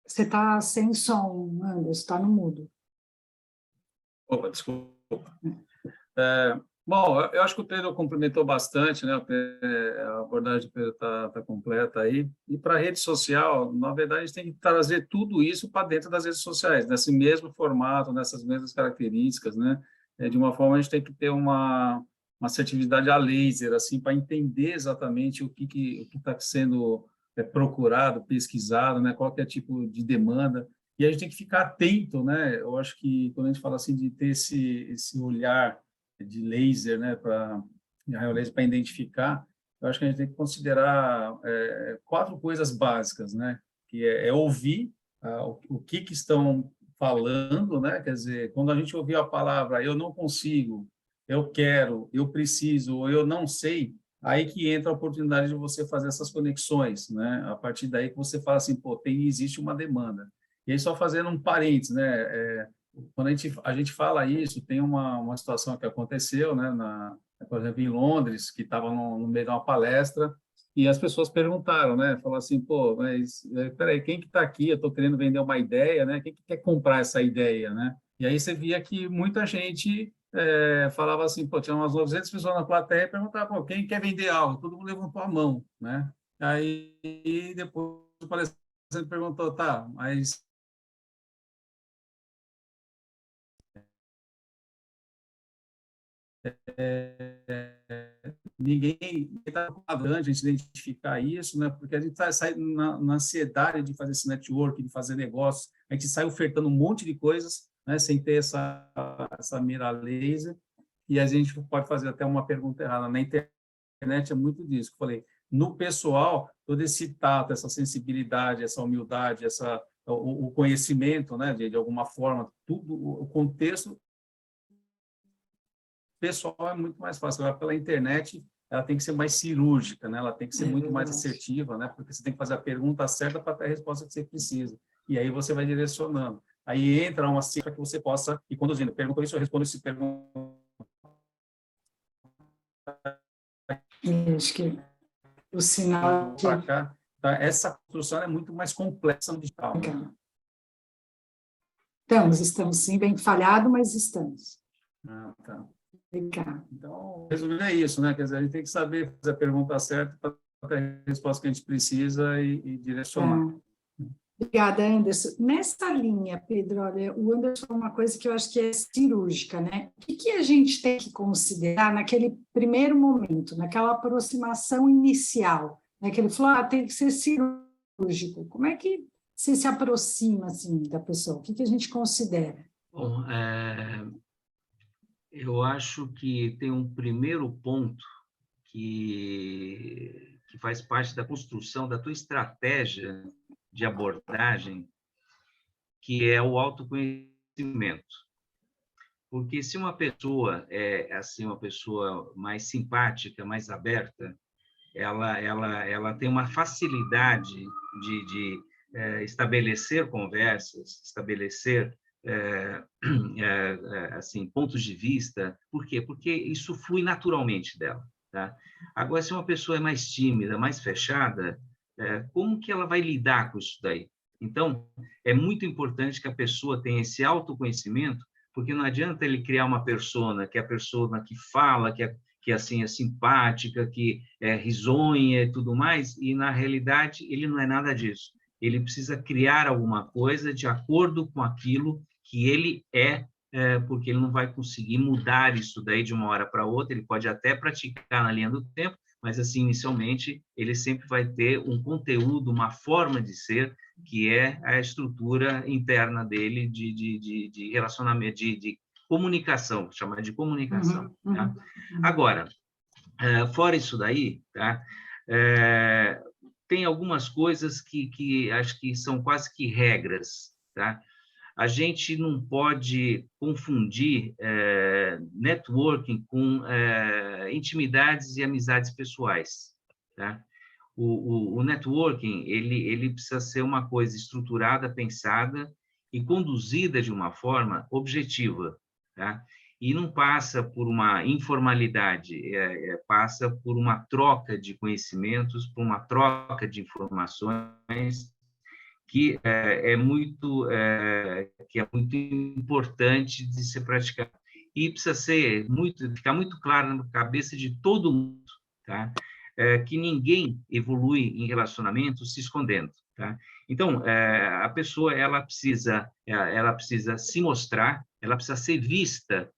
Você está sem som, Anderson, está no mudo. Opa, desculpa. Bom, eu acho que o Pedro complementou bastante, né? A abordagem do Pedro está completa aí. E para a rede social, na verdade, a gente tem que trazer tudo isso para dentro das redes sociais, nesse mesmo formato, nessas mesmas características, né? De uma forma, a gente tem que ter uma assertividade a laser, assim, para entender exatamente o que está sendo procurado, pesquisado, né? Qual que é o tipo de demanda. E a gente tem que ficar atento, né? Eu acho que quando a gente fala assim de ter esse olhar de laser, né, para identificar, eu acho que a gente tem que considerar 4 coisas básicas, né, que é ouvir o que estão falando, né, quer dizer, quando a gente ouvir a palavra eu não consigo, eu quero, eu preciso, ou eu não sei, aí que entra a oportunidade de você fazer essas conexões, né, a partir daí que você fala assim, pô, existe uma demanda. E aí, só fazendo um parênteses, né, quando a gente fala isso, tem uma situação que aconteceu, né, por exemplo, em Londres, que estava no meio de uma palestra, E as pessoas perguntaram, né? Falaram assim, pô, mas peraí, quem que está aqui? Eu estou querendo vender uma ideia, né? Quem que quer comprar essa ideia, né? E aí você via que muita gente falava assim, pô, tinha umas 900 pessoas na plateia e perguntava, pô, quem quer vender algo? Todo mundo levantou a mão, né? Aí depois o palestrante perguntou, tá, mas ninguém está preocupado antes de identificar isso, né? Porque a gente sai na ansiedade de fazer esse network, de fazer negócio, a gente sai ofertando um monte de coisas, né? Sem ter essa mira laser, e a gente pode fazer até uma pergunta errada. Na internet é muito disso que eu falei. No pessoal, todo esse tato, essa sensibilidade, essa humildade, o conhecimento, né? De alguma forma, tudo, o contexto pessoal é muito mais fácil. Agora, pela internet, ela tem que ser mais cirúrgica, né? Ela tem que ser muito mais assertiva, né? Porque você tem que fazer a pergunta certa para ter a resposta que você precisa. E aí você vai direcionando. Aí entra uma cifra que você possa ir conduzindo. Pergunta isso, eu respondo isso. Pergunta. Acho que o sinal Para cá. Tá? Essa construção é muito mais complexa no digital. Estamos sim, bem falhado, mas estamos. Ah, tá. Legal. Então, resumindo, é isso, né? Quer dizer, a gente tem que saber fazer a pergunta certa para ter a resposta que a gente precisa e direcionar. Obrigada, Anderson. Nessa linha, Pedro, olha, o Anderson falou uma coisa que eu acho que é cirúrgica, né? O que a gente tem que considerar naquele primeiro momento, naquela aproximação inicial, né? Que ele falou, tem que ser cirúrgico. Como é que você se aproxima, assim, da pessoa? O que a gente considera? Bom, eu acho que tem um primeiro ponto que faz parte da construção da tua estratégia de abordagem, que é o autoconhecimento. Porque se uma pessoa é assim, uma pessoa mais simpática, mais aberta, ela tem uma facilidade de estabelecer conversas, estabelecer assim pontos de vista. Por quê? Porque isso flui naturalmente dela, tá? Agora, se uma pessoa é mais tímida, mais fechada, como que ela vai lidar com isso daí? Então, é muito importante que a pessoa tenha esse autoconhecimento, porque não adianta ele criar uma persona, que é a persona que fala, que assim é simpática, que é risonha e tudo mais, e na realidade ele não é nada disso. Ele precisa criar alguma coisa de acordo com aquilo que ele porque ele não vai conseguir mudar isso daí de uma hora para outra. Ele pode até praticar na linha do tempo, mas assim inicialmente ele sempre vai ter um conteúdo, uma forma de ser que é a estrutura interna dele de relacionamento, de comunicação, chamar de comunicação. Tá? Agora, fora isso daí, tá? Tem algumas coisas que acho que são quase que regras, tá? A gente não pode confundir networking com intimidades e amizades pessoais, tá? O networking ele precisa ser uma coisa estruturada, pensada e conduzida de uma forma objetiva, tá? E não passa por uma informalidade, passa por uma troca de conhecimentos, por uma troca de informações que é muito importante de ser praticado. E precisa ficar muito claro na cabeça de todo mundo, tá? Que ninguém evolui em relacionamento se escondendo, tá? Então, a pessoa ela precisa se mostrar, ela precisa ser vista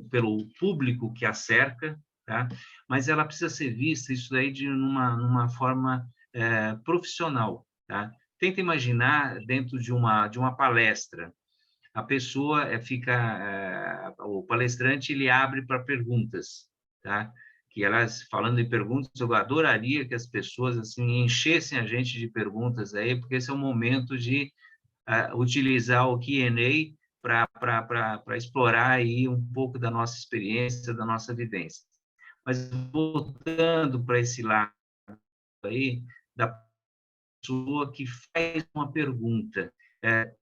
pelo público que a cerca, tá? Mas ela precisa ser vista isso daí numa forma profissional, tá? Tenta imaginar dentro de uma palestra. A pessoa o palestrante ele abre para perguntas, tá? Que elas falando em perguntas, eu adoraria que as pessoas assim enchessem a gente de perguntas aí, porque esse é o momento de utilizar o Q&A para explorar aí um pouco da nossa experiência, da nossa vivência. Mas voltando para esse lado aí da pessoa que faz uma pergunta.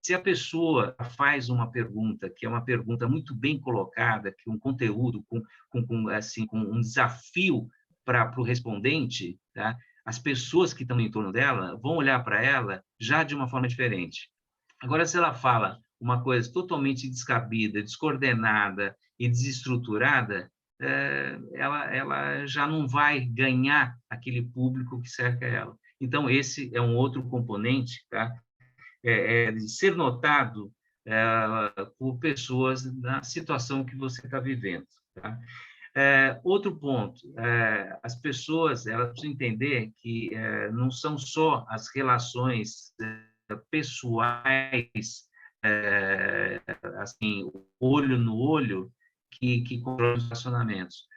Se a pessoa faz uma pergunta, que é uma pergunta muito bem colocada, que um conteúdo com um desafio para o respondente, tá? As pessoas que estão em torno dela vão olhar para ela já de uma forma diferente. Agora, se ela fala uma coisa totalmente descabida, descoordenada e desestruturada, ela já não vai ganhar aquele público que cerca ela. Então, esse é um outro componente, tá? De ser notado por pessoas na situação que você está vivendo. Tá? Outro ponto, as pessoas elas precisam entender que não são só as relações pessoais, assim, olho no olho, que controlam os relacionamentos.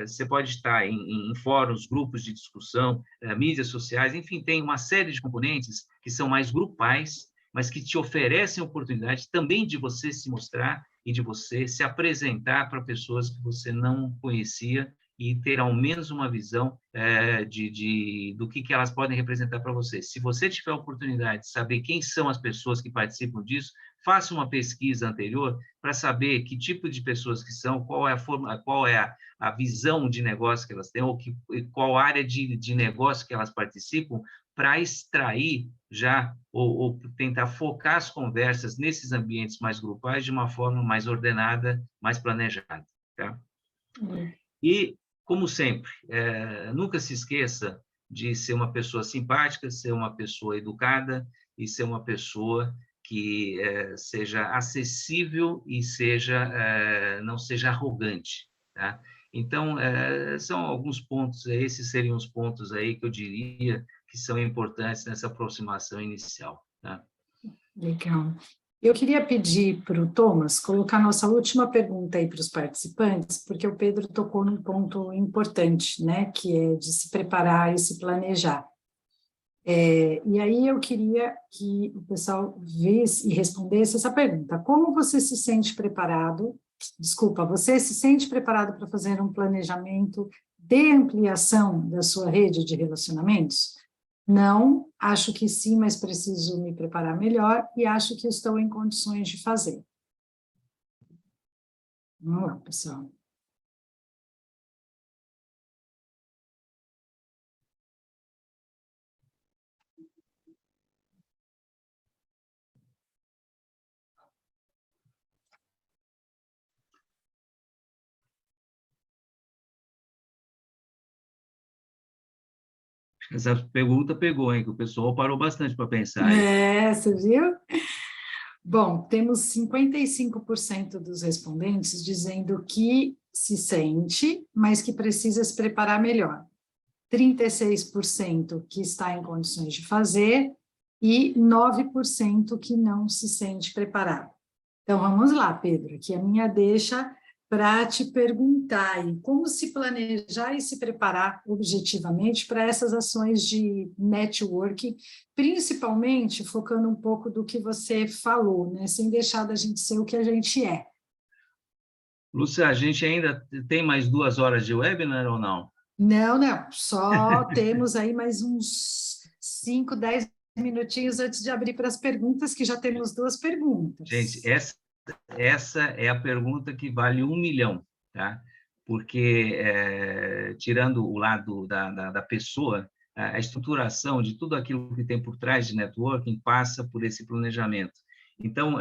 Você pode estar em fóruns, grupos de discussão, mídias sociais, enfim, tem uma série de componentes que são mais grupais, mas que te oferecem oportunidade também de você se mostrar e de você se apresentar para pessoas que você não conhecia e ter ao menos uma visão do que elas podem representar para você. Se você tiver a oportunidade de saber quem são as pessoas que participam disso, faça uma pesquisa anterior para saber que tipo de pessoas que são, qual é a visão de negócio que elas têm, ou qual área de negócio que elas participam, para extrair já, ou tentar focar as conversas nesses ambientes mais grupais de uma forma mais ordenada, mais planejada. Tá? E, como sempre, nunca se esqueça de ser uma pessoa simpática, ser uma pessoa educada e ser uma pessoa que seja acessível e não seja arrogante. Tá? Então, são alguns pontos, esses seriam os pontos aí que eu diria que são importantes nessa aproximação inicial. Tá? Legal. Eu queria pedir para o Thomas colocar nossa última pergunta aí para os participantes, porque o Pedro tocou num ponto importante, né, que é de se preparar e se planejar. E aí eu queria que o pessoal visse e respondesse essa pergunta. Como você se sente preparado? Desculpa, você se sente preparado para fazer um planejamento de ampliação da sua rede de relacionamentos? Não, acho que sim, mas preciso me preparar melhor e acho que estou em condições de fazer. Vamos lá, pessoal. Essa pergunta pegou, hein? Que o pessoal parou bastante para pensar aí. Você viu? Bom, temos 55% dos respondentes dizendo que se sente, mas que precisa se preparar melhor. 36% que está em condições de fazer e 9% que não se sente preparado. Então, vamos lá, Pedro, aqui a minha deixa para te perguntar aí, como se planejar e se preparar objetivamente para essas ações de networking, principalmente focando um pouco do que você falou, né, sem deixar da gente ser o que a gente é. Lúcia, a gente ainda tem mais 2 horas de webinar ou não? Não, só temos aí mais uns 5, 10 minutinhos antes de abrir para as perguntas, que já temos 2 perguntas. Gente, essa é a pergunta que vale 1 milhão, tá? Porque, tirando o lado da pessoa, a estruturação de tudo aquilo que tem por trás de networking passa por esse planejamento. Então,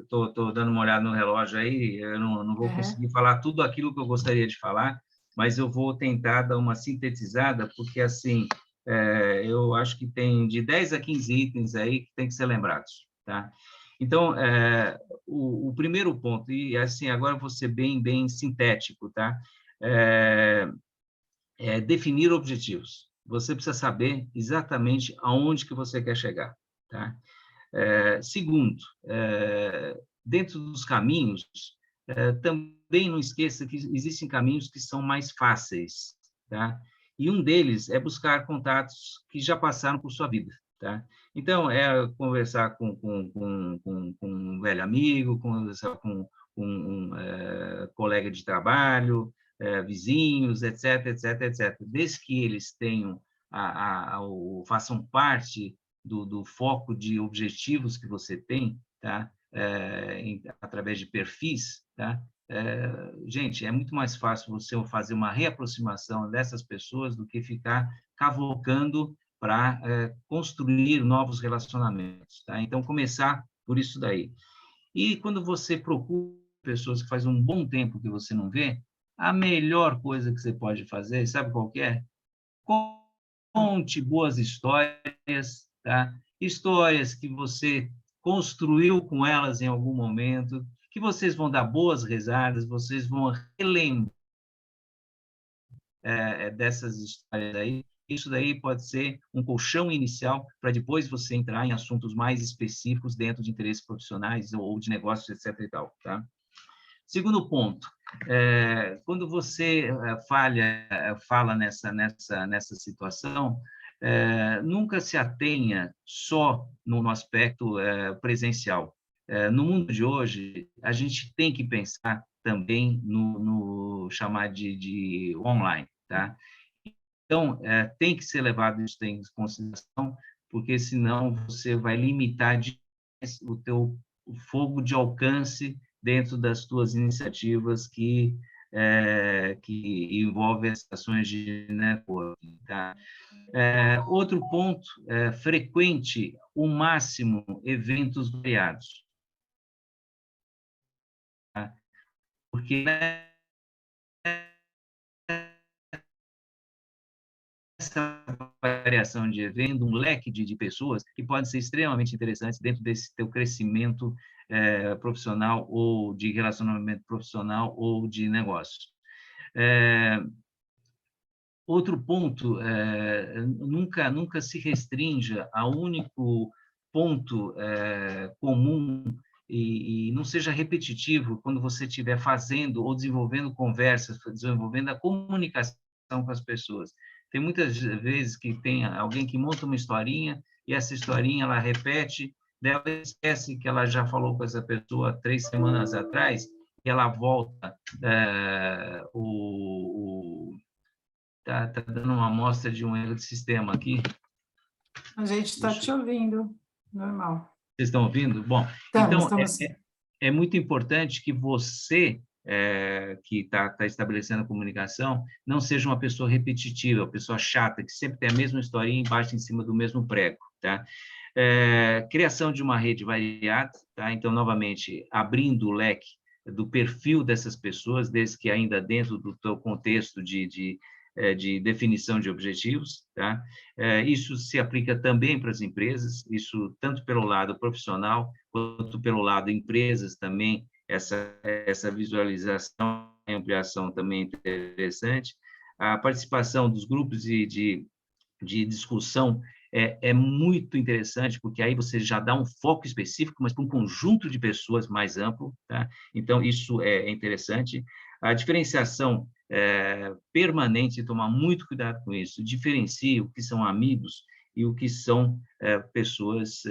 estou dando uma olhada no relógio aí, eu não vou conseguir falar tudo aquilo que eu gostaria de falar, mas eu vou tentar dar uma sintetizada, porque, assim, eu acho que tem de 10 a 15 itens aí que tem que ser lembrados, tá? Então, o primeiro ponto, e assim, agora vou ser bem sintético, tá? Definir objetivos. Você precisa saber exatamente aonde que você quer chegar, tá? Segundo, dentro dos caminhos, também não esqueça que existem caminhos que são mais fáceis, tá? E um deles é buscar contatos que já passaram por sua vida, tá? Então, conversar com um velho amigo, conversar com um colega de trabalho, vizinhos, etc. Desde que eles tenham façam parte do foco de objetivos que você tem, tá? Através de perfis, tá? gente, é muito mais fácil você fazer uma reaproximação dessas pessoas do que ficar cavocando para construir novos relacionamentos, tá? Então, começar por isso daí. E quando você procura pessoas que faz um bom tempo que você não vê, a melhor coisa que você pode fazer, sabe qual que é? Conte boas histórias, tá? Histórias que você construiu com elas em algum momento, que vocês vão dar boas risadas, vocês vão relembrar dessas histórias aí. Isso daí pode ser um colchão inicial para depois você entrar em assuntos mais específicos dentro de interesses profissionais ou de negócios, etc. e tal, tá? Segundo ponto, quando você fala nessa situação, nunca se atenha só no aspecto presencial. No mundo de hoje, a gente tem que pensar também no chamar de online, tá? Então, tem que ser levado isso em consideração, porque senão você vai limitar o teu fogo de alcance dentro das tuas iniciativas que envolvem as ações de networking. Tá? Outro ponto, frequente o máximo eventos variados. Tá? Porque essa variação de evento, um leque de pessoas que podem ser extremamente interessantes dentro desse teu crescimento profissional ou de relacionamento profissional ou de negócio. Outro ponto, nunca se restrinja a único ponto comum e não seja repetitivo quando você estiver fazendo ou desenvolvendo conversas, desenvolvendo a comunicação com as pessoas. Tem muitas vezes que tem alguém que monta uma historinha e essa historinha ela repete, daí ela esquece que ela já falou com essa pessoa 3 semanas atrás e ela volta Tá dando uma amostra de um erro de sistema aqui. A gente está te ouvindo, normal. Vocês estão ouvindo? Bom, então é muito importante que você, que está estabelecendo a comunicação, não seja uma pessoa repetitiva, uma pessoa chata, que sempre tem a mesma historinha embaixo em cima do mesmo prego, tá? Criação de uma rede variada, tá? Então, novamente, abrindo o leque do perfil dessas pessoas, desde que ainda dentro do teu contexto de definição de objetivos, tá? Isso se aplica também para as empresas, isso tanto pelo lado profissional, quanto pelo lado empresas também, essa visualização e ampliação também é interessante. A participação dos grupos de discussão é muito interessante, porque aí você já dá um foco específico, mas para um conjunto de pessoas mais amplo, tá? Então, isso é interessante. A diferenciação permanente, tomar muito cuidado com isso, diferencie o que são amigos e o que são pessoas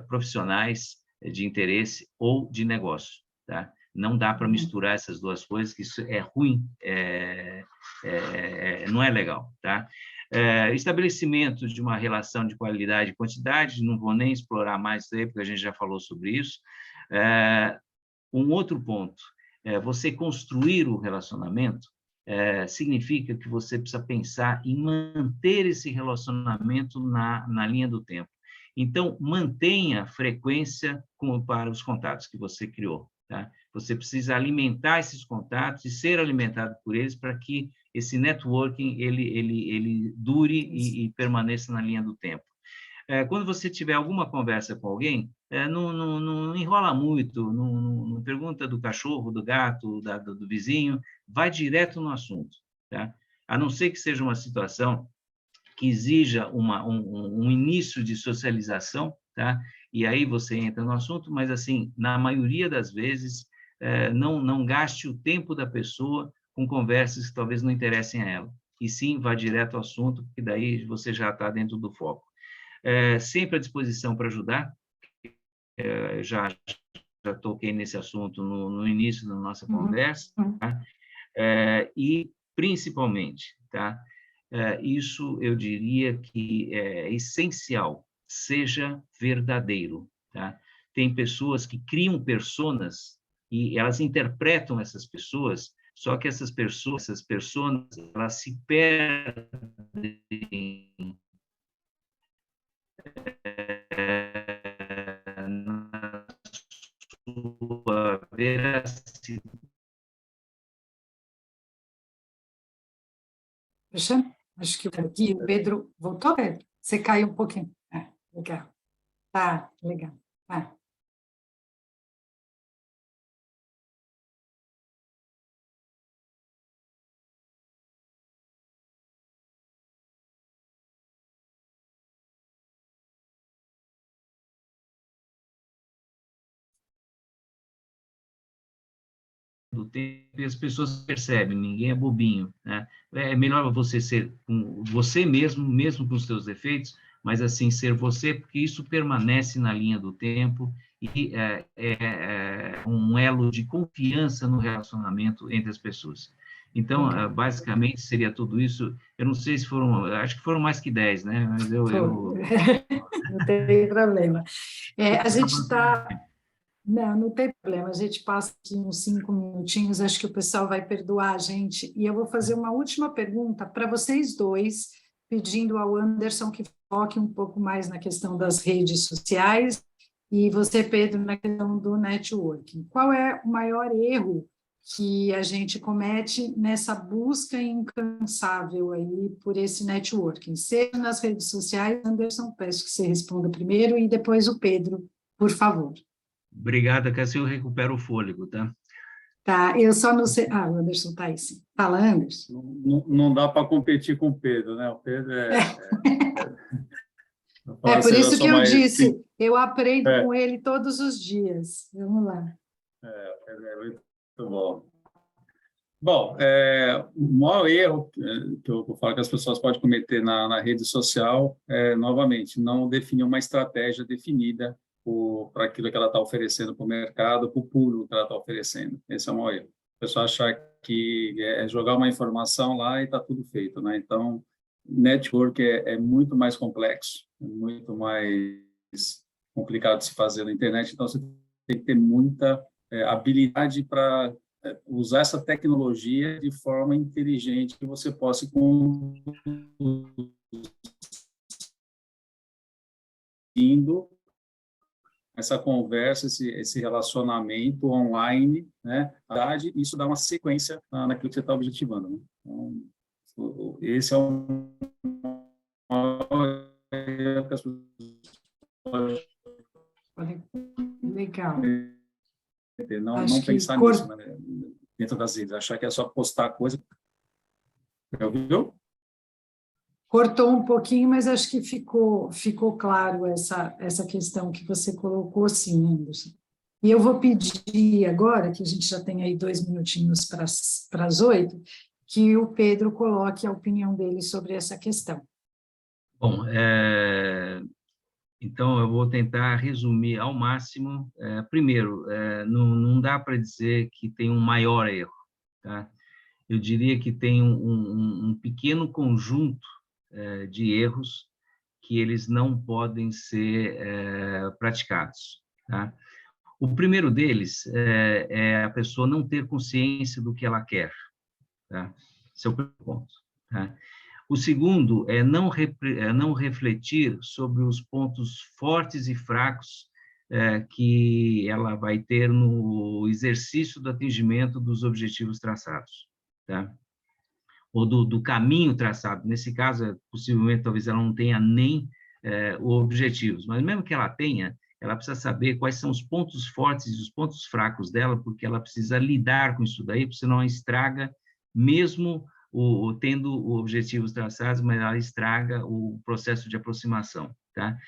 profissionais de interesse ou de negócio, tá? Não dá para misturar essas duas coisas, que isso é ruim, não é legal, tá? Estabelecimento de uma relação de qualidade e quantidade, não vou nem explorar mais isso aí, porque a gente já falou sobre isso. Um outro ponto, você construir o relacionamento significa que você precisa pensar em manter esse relacionamento na linha do tempo. Então, mantenha a frequência para os contatos que você criou, tá? Você precisa alimentar esses contatos e ser alimentado por eles para que esse networking ele dure e permaneça na linha do tempo. Quando você tiver alguma conversa com alguém, não enrola muito, não pergunta do cachorro, do gato, do vizinho, vai direto no assunto, tá? A não ser que seja uma situação que exija um início de socialização, tá? E aí você entra no assunto, mas, assim, na maioria das vezes, não gaste o tempo da pessoa com conversas que talvez não interessem a ela, e sim vá direto ao assunto, porque daí você já está dentro do foco. Sempre à disposição para ajudar, já toquei nesse assunto no início da nossa conversa, tá? E, principalmente, tá? Isso eu diria que é essencial, seja verdadeiro, tá? Tem pessoas que criam personas e elas interpretam essas pessoas, só que essas pessoas, elas se perdem na sua veracidade. Puxa, acho que aqui o Pedro voltou, Pedro? Você caiu um pouquinho. Legal. Tá, legal. Tá. Do tempo e as pessoas percebem, ninguém é bobinho, né? É melhor você ser você mesmo, mesmo com os seus defeitos, mas assim, ser você, porque isso permanece na linha do tempo e é um elo de confiança no relacionamento entre as pessoas. Então, basicamente, seria tudo isso. Eu não sei se foram, acho que foram mais que 10, né? Mas eu... Não tem problema. A gente está... Não tem problema, a gente passa aqui uns 5 minutinhos, acho que o pessoal vai perdoar a gente, e eu vou fazer uma última pergunta para vocês dois, pedindo ao Anderson que foque um pouco mais na questão das redes sociais, e você, Pedro, na questão do networking. Qual é o maior erro que a gente comete nessa busca incansável aí por esse networking? Seja nas redes sociais, Anderson, peço que você responda primeiro, e depois o Pedro, por favor. Obrigado, que assim eu recupero o fôlego, tá? Tá, eu só não sei... o Anderson tá aí, sim. Fala, Anderson. Não dá para competir com o Pedro, né? O Pedro Por isso que eu disse, eu aprendo É. com ele todos os dias. Vamos lá. É muito bom. Bom, o maior erro que eu falo que as pessoas podem cometer na rede social é, novamente, não definir uma estratégia definida para aquilo que ela está oferecendo para o mercado, para o público que ela está oferecendo. Esse é o maior erro. A pessoa achar que é jogar uma informação lá e está tudo feito, né? Então, network é muito mais complexo, é muito mais complicado de se fazer na internet, então você tem que ter muita habilidade para usar essa tecnologia de forma inteligente que você possa conduzindo essa conversa, esse relacionamento online, né? Isso dá uma sequência naquilo que você está objetivando, né? Então, esse é um que as pessoas Legal. não pensar nisso, né? Dentro das redes, achar que é só postar coisa. Ouviu? Cortou um pouquinho, mas acho que ficou claro essa questão que você colocou, sim, Anderson. E eu vou pedir agora, que a gente já tem aí 2 minutinhos para as 8, que o Pedro coloque a opinião dele sobre essa questão. Bom, então eu vou tentar resumir ao máximo. Primeiro, não dá para dizer que tem um maior erro, tá? Eu diria que tem um pequeno conjunto de erros que eles não podem ser praticados, tá? O primeiro deles é a pessoa não ter consciência do que ela quer, tá? Esse é o primeiro ponto, tá? O segundo é não refletir sobre os pontos fortes e fracos que ela vai ter no exercício do atingimento dos objetivos traçados, tá? Ou do caminho traçado. Nesse caso, possivelmente, talvez ela não tenha nem objetivos, mas mesmo que ela tenha, ela precisa saber quais são os pontos fortes e os pontos fracos dela, porque ela precisa lidar com isso daí, porque senão ela estraga, mesmo tendo objetivos traçados, mas ela estraga o processo de aproximação, tá?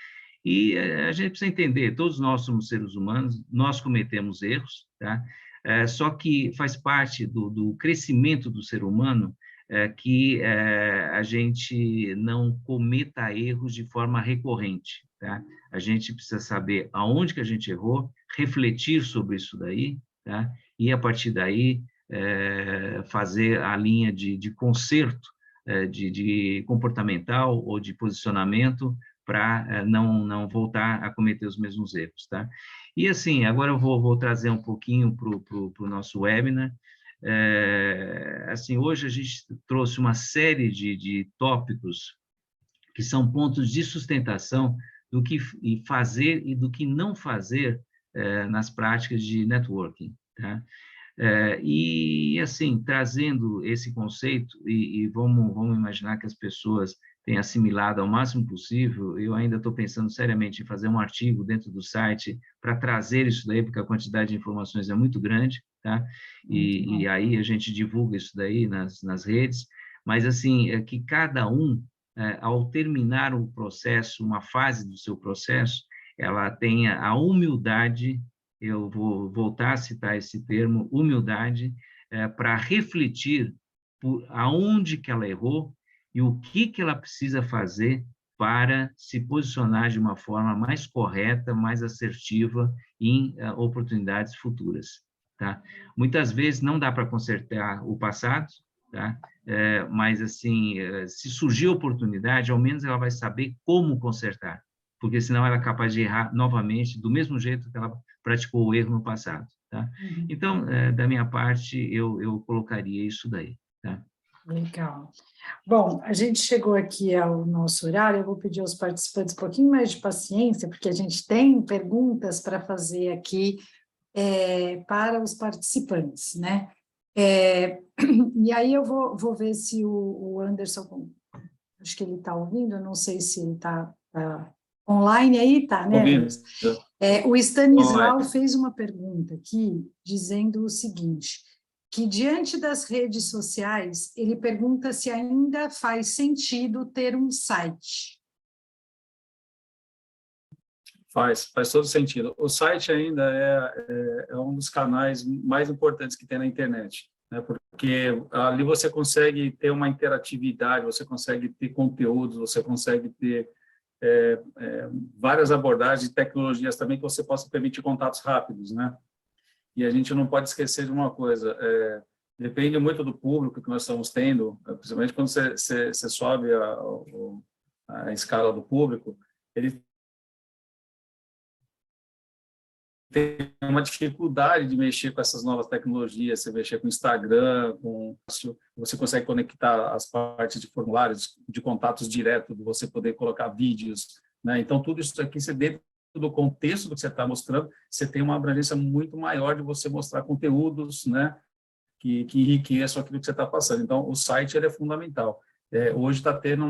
E a gente precisa entender, todos nós somos seres humanos, nós cometemos erros, tá? Só que faz parte do crescimento do ser humano que a gente não cometa erros de forma recorrente, tá? A gente precisa saber aonde que a gente errou, refletir sobre isso daí, tá? E, a partir daí, fazer a linha de conserto, de comportamental ou de posicionamento para não voltar a cometer os mesmos erros, tá? E, assim, agora eu vou trazer um pouquinho para o nosso webinar. Assim, hoje a gente trouxe uma série de tópicos que são pontos de sustentação do que fazer e do que não fazer nas práticas de networking, tá? E, assim, trazendo esse conceito, e vamos imaginar que as pessoas têm assimilado ao máximo possível, eu ainda estou pensando seriamente em fazer um artigo dentro do site para trazer isso daí, porque a quantidade de informações é muito grande, tá? E aí a gente divulga isso daí nas redes, mas, assim, é que cada um, ao terminar um processo, uma fase do seu processo, ela tenha a humildade, eu vou voltar a citar esse termo, humildade, para refletir por aonde que ela errou e o que ela precisa fazer para se posicionar de uma forma mais correta, mais assertiva em oportunidades futuras, tá? Muitas vezes não dá para consertar o passado, tá? Mas, assim, se surgir oportunidade, ao menos ela vai saber como consertar, porque senão ela é capaz de errar novamente, do mesmo jeito que ela praticou o erro no passado, tá? Então, da minha parte, eu colocaria isso daí, tá? Legal. Bom, a gente chegou aqui ao nosso horário, eu vou pedir aos participantes um pouquinho mais de paciência, porque a gente tem perguntas para fazer aqui para os participantes, né? E aí eu vou ver se o Anderson, acho que ele está ouvindo, não sei se ele está online aí, tá, né, Anderson? O Stanislau fez uma pergunta aqui, dizendo o seguinte, que diante das redes sociais, ele pergunta se ainda faz sentido ter um site. Faz todo sentido. O site ainda é um dos canais mais importantes que tem na internet, né? Porque ali você consegue ter uma interatividade, você consegue ter conteúdos, você consegue ter várias abordagens de tecnologias também que você possa permitir contatos rápidos, né? E a gente não pode esquecer de uma coisa, depende muito do público que nós estamos tendo, principalmente quando você sobe a escala do público, ele tem uma dificuldade de mexer com essas novas tecnologias, você mexer com Instagram, você consegue conectar as partes de formulários, de contatos direto, de você poder colocar vídeos, né? Então, tudo isso aqui, você dentro do contexto do que você está mostrando, você tem uma abrangência muito maior de você mostrar conteúdos, né, que enriqueçam aquilo que você está passando. Então, o site ele é fundamental. Hoje está tendo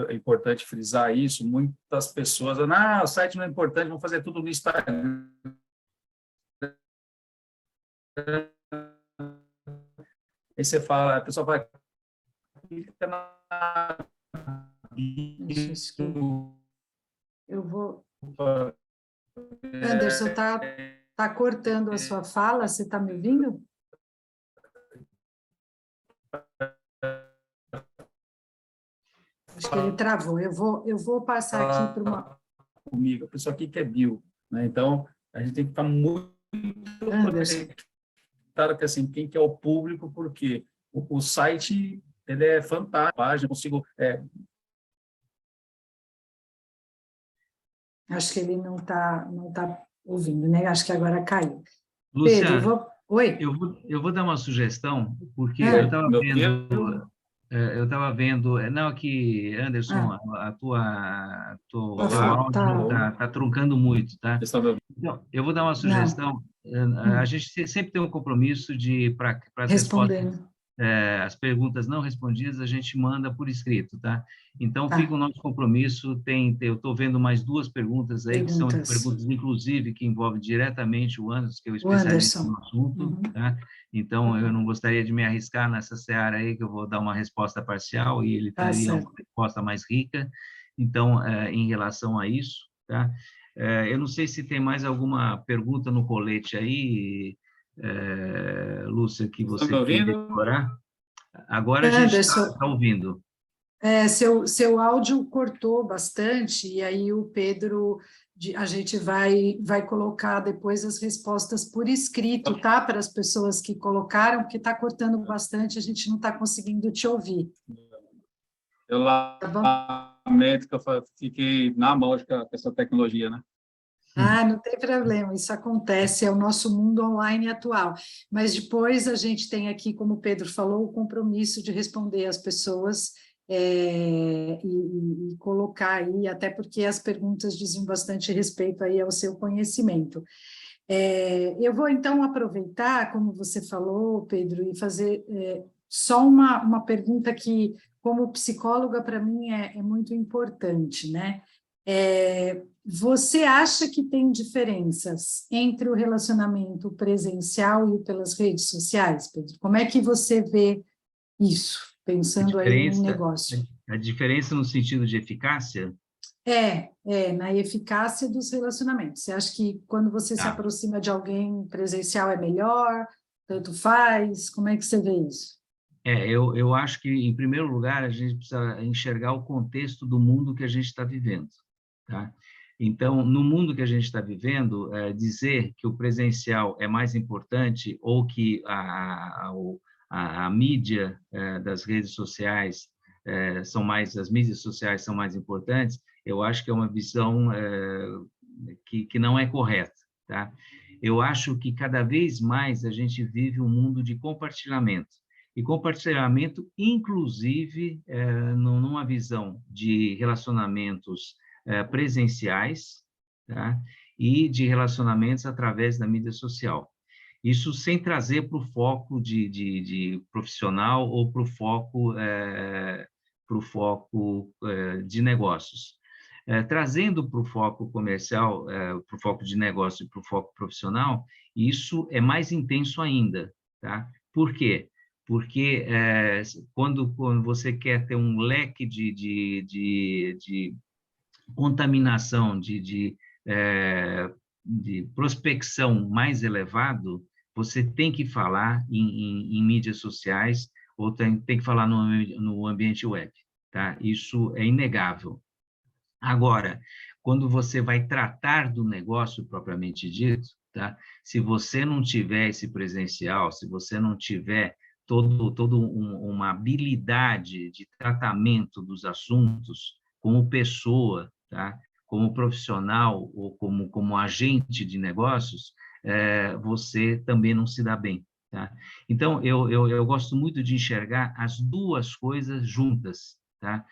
é importante frisar isso, muitas pessoas dizem, o site não é importante, vamos fazer tudo no Instagram. Aí você fala, a pessoa fala, eu vou... Anderson, tá cortando a sua fala, você está me ouvindo? Acho que ele travou. Eu vou passar aqui para uma... Comigo, a pessoa aqui que é bio, né? Então, a gente tem que estar muito conectado que assim, quem que é o público, porque o site ele é fantástico, página, consigo... Acho que ele não tá ouvindo, né? Acho que agora caiu. Luciana, Pedro, Oi. Eu vou dar uma sugestão, porque eu estava vendo, não, aqui, Anderson, teu áudio está truncando muito, tá? Então, eu vou dar uma sugestão. A gente sempre tem um compromisso de, para as respostas, as perguntas não respondidas, a gente manda por escrito, tá? Então, fica o nosso compromisso. Eu estou vendo mais 2 perguntas aí, que são perguntas, inclusive, que envolvem diretamente o Anderson, que é o especialista no assunto, tá? Então, eu não gostaria de me arriscar nessa seara aí, que eu vou dar uma resposta parcial e ele teria uma resposta mais rica. Então, em relação a isso, tá? Eu não sei se tem mais alguma pergunta no colete aí, Lúcia, que você quer decorar. Agora a gente está ouvindo. Seu áudio cortou bastante, e aí o Pedro, a gente vai colocar depois as respostas por escrito, tá? Para as pessoas que colocaram, porque está cortando bastante, a gente não está conseguindo te ouvir. Eu lamento que eu fiquei na mão com essa tecnologia, né? Ah, não tem problema, isso acontece, é o nosso mundo online atual. Mas depois a gente tem aqui, como o Pedro falou, o compromisso de responder às pessoas e colocar aí, até porque as perguntas dizem bastante respeito aí ao seu conhecimento. Eu vou, então, aproveitar, como você falou, Pedro, e fazer só uma pergunta que, como psicóloga, para mim é muito importante, né? Você acha que tem diferenças entre o relacionamento presencial e o pelas redes sociais, Pedro? Como é que você vê isso, pensando aí em negócio? A diferença no sentido de eficácia? Na eficácia dos relacionamentos. Você acha que quando você se Tá. aproxima de alguém presencial é melhor? Tanto faz? Como é que você vê isso? Eu acho que, em primeiro lugar, a gente precisa enxergar o contexto do mundo que a gente está vivendo, tá? Então, no mundo que a gente está vivendo, dizer que o presencial é mais importante ou que a mídia das redes sociais as mídias sociais são mais importantes, eu acho que é uma visão que não é correta, tá? Eu acho que cada vez mais a gente vive um mundo de compartilhamento. E compartilhamento, inclusive, numa visão de relacionamentos presenciais, tá? E de relacionamentos através da mídia social. Isso sem trazer para o foco de profissional ou para o foco de negócios. Trazendo para o foco comercial, para o foco de negócio e para o foco profissional, isso é mais intenso ainda, tá? Por quê? Porque quando você quer ter um leque de contaminação, de prospecção mais elevado, você tem que falar em mídias sociais ou tem que falar no ambiente web, tá? Isso é inegável. Agora, quando você vai tratar do negócio propriamente dito, tá? Se você não tiver esse presencial, se você não tiver uma habilidade de tratamento dos assuntos como pessoa, tá? Como profissional ou como agente de negócios, você também não se dá bem, tá? Então, eu gosto muito de enxergar as duas coisas juntas, tá?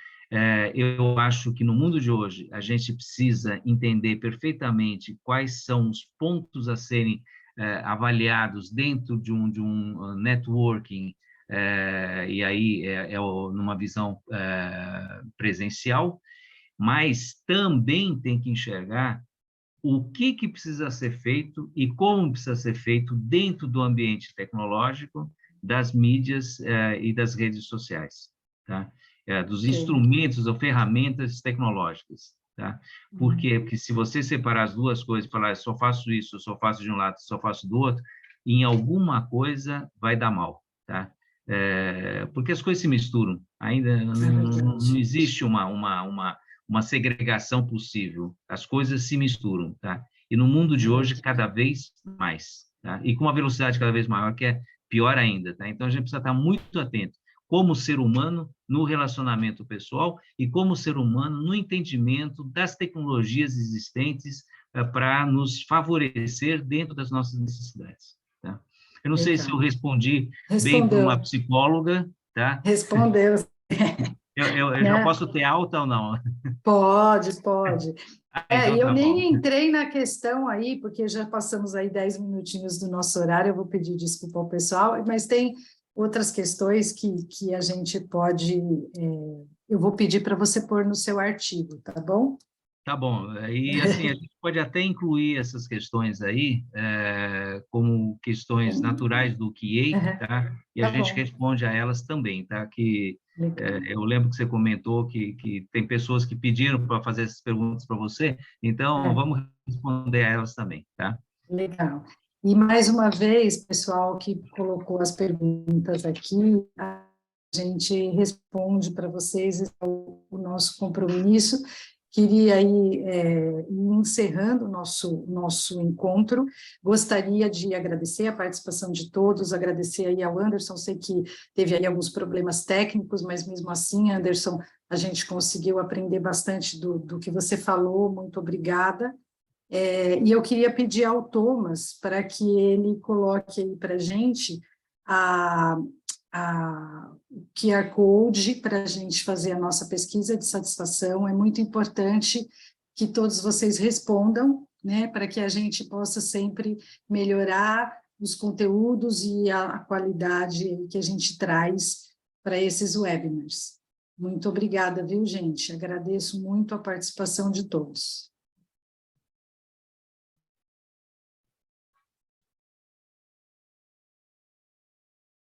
Eu acho que no mundo de hoje a gente precisa entender perfeitamente quais são os pontos a serem avaliados dentro de um networking, e aí numa visão presencial, mas também tem que enxergar o que precisa ser feito e como precisa ser feito dentro do ambiente tecnológico, das mídias e das redes sociais, tá? Dos instrumentos ou ferramentas tecnológicas, tá? Por quê? Porque se você separar as duas coisas e falar, só faço isso, só faço de um lado, só faço do outro, em alguma coisa vai dar mal, tá? Porque as coisas se misturam, ainda não existe uma segregação possível, as coisas se misturam, tá? E no mundo de hoje, cada vez mais, tá? E com uma velocidade cada vez maior, que é pior ainda, tá? Então, a gente precisa estar muito atento como ser humano no relacionamento pessoal e como ser humano no entendimento das tecnologias existentes para nos favorecer dentro das nossas necessidades, tá? Eu não sei se eu respondi bem para uma psicóloga, tá? Respondeu. Eu já posso ter alta ou não? Pode. Então E eu tá nem bom. entrei na questão aí, porque já passamos aí 10 minutinhos do nosso horário, eu vou pedir desculpa ao pessoal, mas tem outras questões que a gente pode... eu vou pedir para você pôr no seu artigo, tá bom? Tá bom. E assim, a gente pode até incluir essas questões aí como questões naturais do QA, tá? E a gente responde a elas também, tá? Eu lembro que você comentou que tem pessoas que pediram para fazer essas perguntas para você, então vamos responder a elas também, tá? Legal. E mais uma vez, pessoal que colocou as perguntas aqui, a gente responde para vocês, esse é o nosso compromisso. Queria aí, ir encerrando o nosso encontro, gostaria de agradecer a participação de todos, agradecer aí ao Anderson, sei que teve aí alguns problemas técnicos, mas mesmo assim, Anderson, a gente conseguiu aprender bastante do que você falou, muito obrigada. E eu queria pedir ao Thomas para que ele coloque aí para a gente o QR Code para a gente fazer a nossa pesquisa de satisfação. É muito importante que todos vocês respondam, né, para que a gente possa sempre melhorar os conteúdos e a qualidade que a gente traz para esses webinars. Muito obrigada, viu, gente? Agradeço muito a participação de todos.